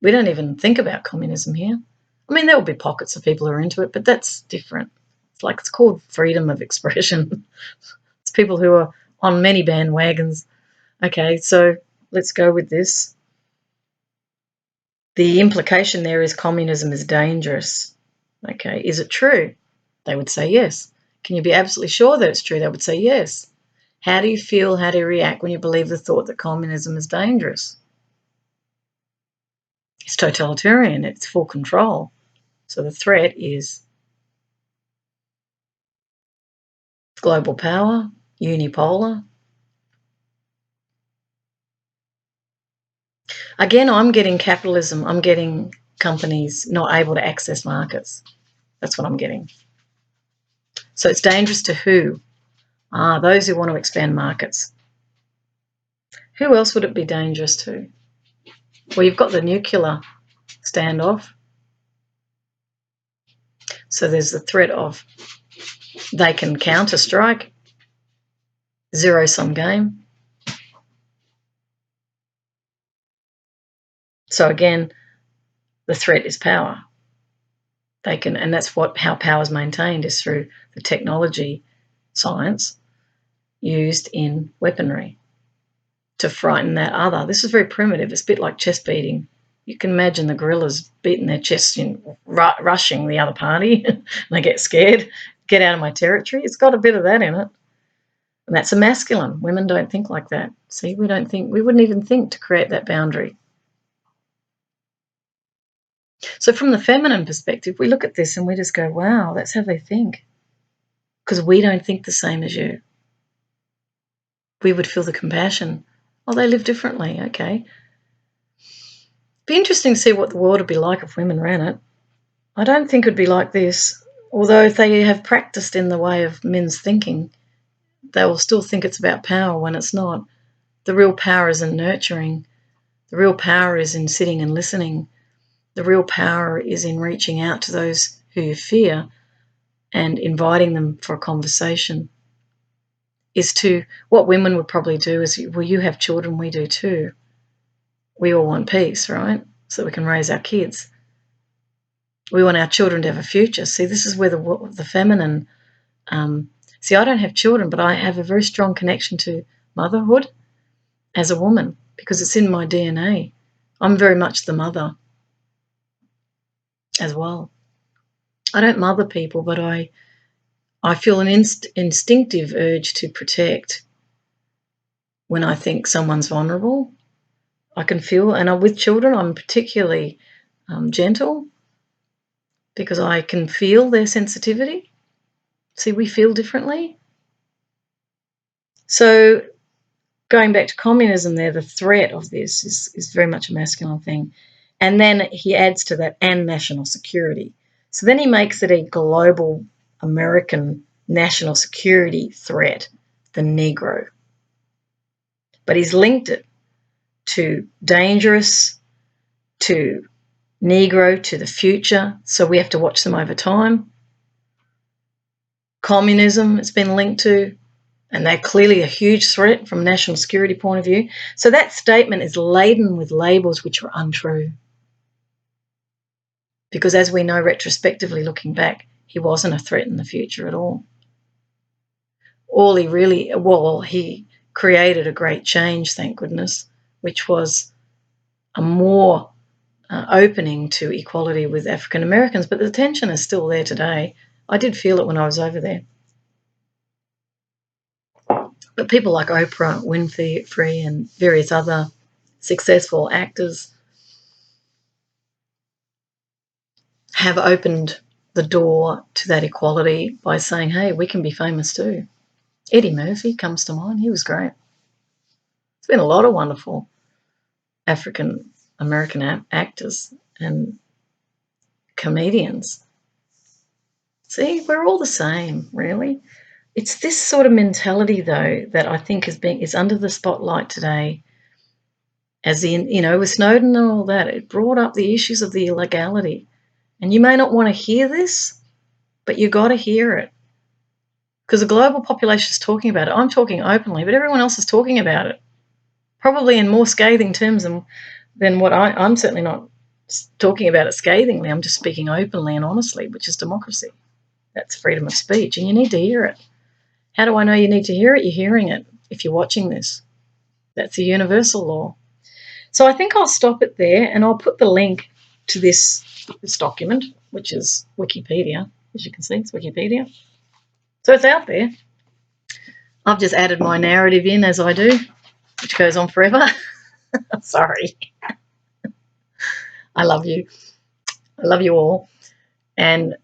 We don't even think about communism here. I mean, there will be pockets of people who are into it, but that's different. It's called freedom of expression. It's people who are on many bandwagons. Okay, so let's go with this. The implication there is communism is dangerous. Okay, is it true? They would say yes. Can you be absolutely sure that it's true? They would say yes. How do you feel, how do you react when you believe the thought that communism is dangerous? It's totalitarian, it's full control. So the threat is global power, unipolar. Again, I'm getting capitalism. I'm getting companies not able to access markets. That's what I'm getting. So it's dangerous to who? Those who want to expand markets. Who else would it be dangerous to? Well, you've got the nuclear standoff. So there's the threat of they can counter-strike, zero-sum game. So again, the threat is power. They can, and that's how power is maintained, is through the technology, science used in weaponry to frighten that other. This is very primitive. It's a bit like chest beating. You can imagine the guerrillas beating their chests, rushing the other party, and they get scared. Get out of my territory. It's got a bit of that in it. And that's a masculine. Women don't think like that. See, we wouldn't even think to create that boundary. So from the feminine perspective, we look at this and we just go, wow, that's how they think. Because we don't think the same as you. We would feel the compassion. Oh, they live differently. Okay. Be interesting to see what the world would be like if women ran it. I don't think it would be like this. Although if they have practiced in the way of men's thinking, they will still think it's about power when it's not. The real power is in nurturing. The real power is in sitting and listening. The real power is in reaching out to those who you fear and inviting them for a conversation. What women would probably do is, well, you have children, we do too. We all want peace, right? So we can raise our kids. We want our children to have a future. See, this is where the feminine, see, I don't have children, but I have a very strong connection to motherhood as a woman because it's in my DNA. I'm very much the mother as well. I don't mother people, but I feel an instinctive urge to protect when I think someone's vulnerable. I can feel, and with children, I'm particularly gentle because I can feel their sensitivity. See, we feel differently. So going back to communism there, the threat of this is very much a masculine thing. And then he adds to that, and national security. So then he makes it a global American national security threat, the Negro. But he's linked it to dangerous, to Negro, to the future. So we have to watch them over time. Communism it's been linked to, and they're clearly a huge threat from a national security point of view. So that statement is laden with labels which are untrue. Because as we know retrospectively looking back, he wasn't a threat in the future at all. He created a great change, thank goodness, which was a more opening to equality with African Americans, but the tension is still there today. I did feel it when I was over there. But people like Oprah Winfrey and various other successful actors have opened the door to that equality by saying, hey, we can be famous too. Eddie Murphy comes to mind. He was great. There's been a lot of wonderful African American actors and comedians. See, we're all the same, really. It's this sort of mentality, though, that I think is under the spotlight today. As with Snowden and all that, it brought up the issues of the illegality. And you may not want to hear this, but you got to hear it. because the global population is talking about it. I'm talking openly, but everyone else is talking about it, probably in more scathing terms than what I'm certainly not talking about it scathingly. I'm just speaking openly and honestly, which is democracy. That's freedom of speech, and you need to hear it. How do I know you need to hear it? You're hearing it if you're watching this. That's a universal law. So I think I'll stop it there, and I'll put the link to this document, which is Wikipedia. As you can see, it's Wikipedia. So it's out there. I've just added my narrative in as I do, which goes on forever. Sorry. I love you. I love you all. And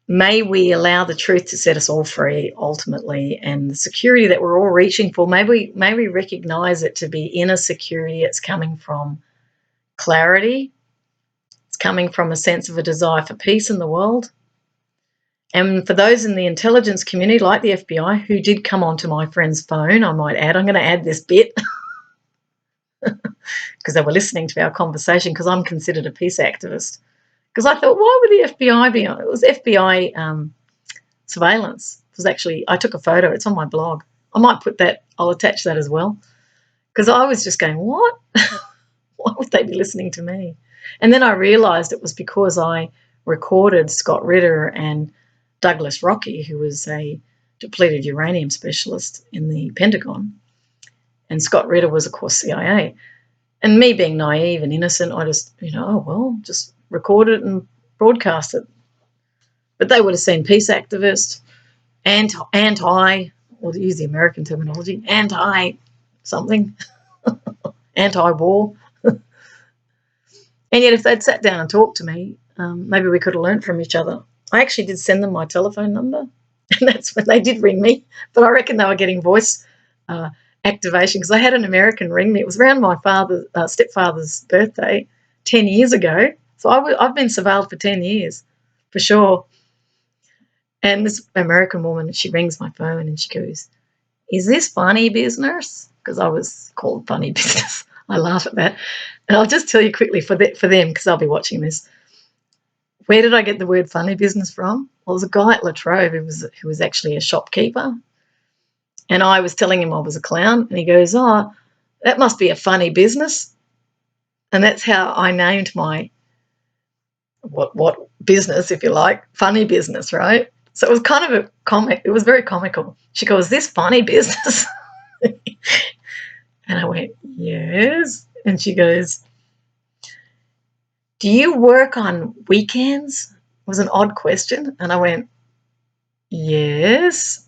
may we allow the truth to set us all free ultimately, and the security that we're all reaching for, may we recognize it to be inner security. It's coming from clarity. It's coming from a sense of a desire for peace in the world. And for those in the intelligence community, like the FBI, who did come onto my friend's phone, I might add, I'm going to add this bit because they were listening to our conversation, because I'm considered a peace activist. Because I thought, why would the FBI be on? It was FBI surveillance. It was actually, I took a photo. It's on my blog. I might put that, I'll attach that as well. Because I was just going, what? Why would they be listening to me? And then I realised it was because I recorded Scott Ritter and Douglas Rockey, who was a depleted uranium specialist in the Pentagon. And Scott Ritter was, of course, CIA. And me being naive and innocent, I just, just record it and broadcast it. But they would have seen peace activist, anti, or to use the American terminology, anti-something, anti-war. And yet if they'd sat down and talked to me, maybe we could have learned from each other. I actually did send them my telephone number, and that's when they did ring me. But I reckon they were getting voice activation, because I had an American ring me. It was around my stepfather's birthday 10 years ago. So I've been surveilled for 10 years, for sure. And this American woman, she rings my phone and she goes, "Is this funny business?" Because I was called funny business. I laugh at that. And I'll just tell you quickly for them, because I'll be watching this. Where did I get the word funny business from? Well, there's a guy at La Trobe who was actually a shopkeeper. And I was telling him I was a clown. And he goes, "Oh, that must be a funny business." And that's how I named my what business, if you like, funny business, right? So it was kind of a comic. It was very comical. She goes, "This funny business?" And I went, "Yes." And she goes, "Do you work on weekends?" It was an odd question. And I went, "Yes."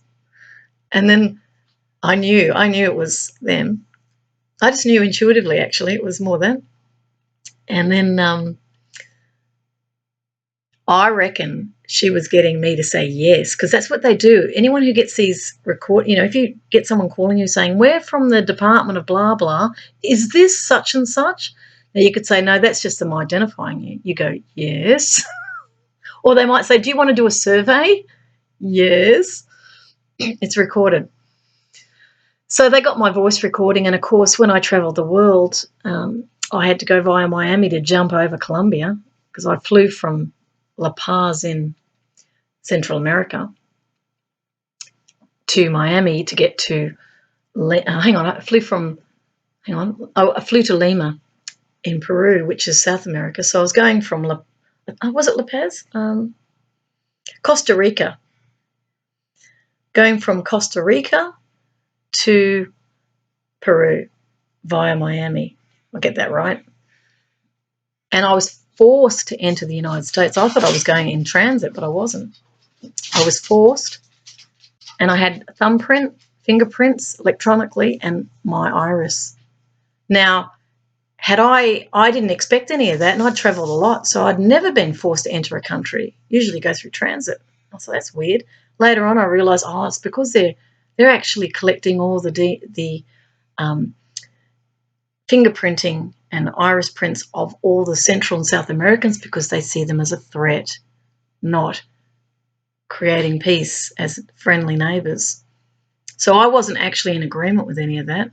And then I knew it was them. I just knew intuitively, actually. It was more than. And then I reckon she was getting me to say yes, because that's what they do. Anyone who gets these if you get someone calling you saying, "We're from the department of blah, blah, is this such and such?" Now you could say, "No, that's just them identifying you." You go, "Yes." Or they might say, "Do you want to do a survey?" "Yes." It's recorded. So they got my voice recording, and of course when I travelled the world, I had to go via Miami to jump over Colombia, because I flew from La Paz in Central America to Miami to get to I flew to Lima in Peru, which is South America. So I was going from was it La Paz? Costa Rica. Going from Costa Rica to Peru via Miami. I'll get that right. And I was forced to enter the United States. I thought I was going in transit, but I wasn't. I was forced, and I had fingerprints electronically, and my iris. Now, I didn't expect any of that, and I'd travelled a lot, so I'd never been forced to enter a country. Usually go through transit. I thought, that's weird. Later on, I realised, it's because they're actually collecting all the fingerprinting and iris prints of all the Central and South Americans, because they see them as a threat, not creating peace as friendly neighbours. So I wasn't actually in agreement with any of that,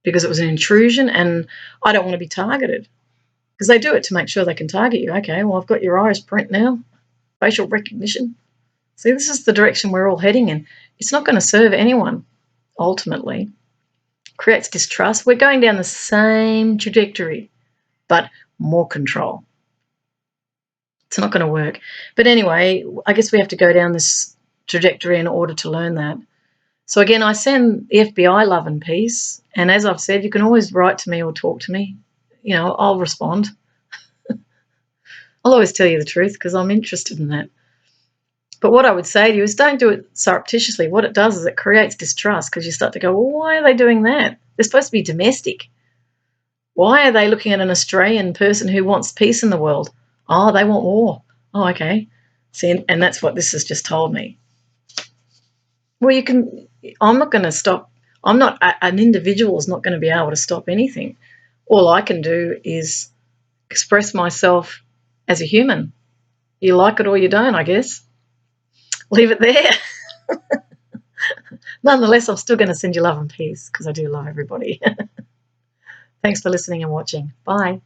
because it was an intrusion, and I don't want to be targeted, because they do it to make sure they can target you. Okay, well, I've got your iris print now, facial recognition. See, this is the direction we're all heading in. It's not going to serve anyone, ultimately. Creates distrust. We're going down the same trajectory, but more control. It's not going to work. But anyway, I guess we have to go down this trajectory in order to learn that. So again, I send the FBI love and peace. And as I've said, you can always write to me or talk to me. I'll respond. I'll always tell you the truth because I'm interested in that. But what I would say to you is don't do it surreptitiously. What it does is it creates distrust because you start to go, well, why are they doing that? They're supposed to be domestic. Why are they looking at an Australian person who wants peace in the world? Oh, they want war. Oh, okay. See, and that's what this has just told me. Well, I'm not going to stop. An individual is not going to be able to stop anything. All I can do is express myself as a human. You like it or you don't, I guess. Leave it there. Nonetheless, I'm still going to send you love and peace because I do love everybody. Thanks for listening and watching. Bye.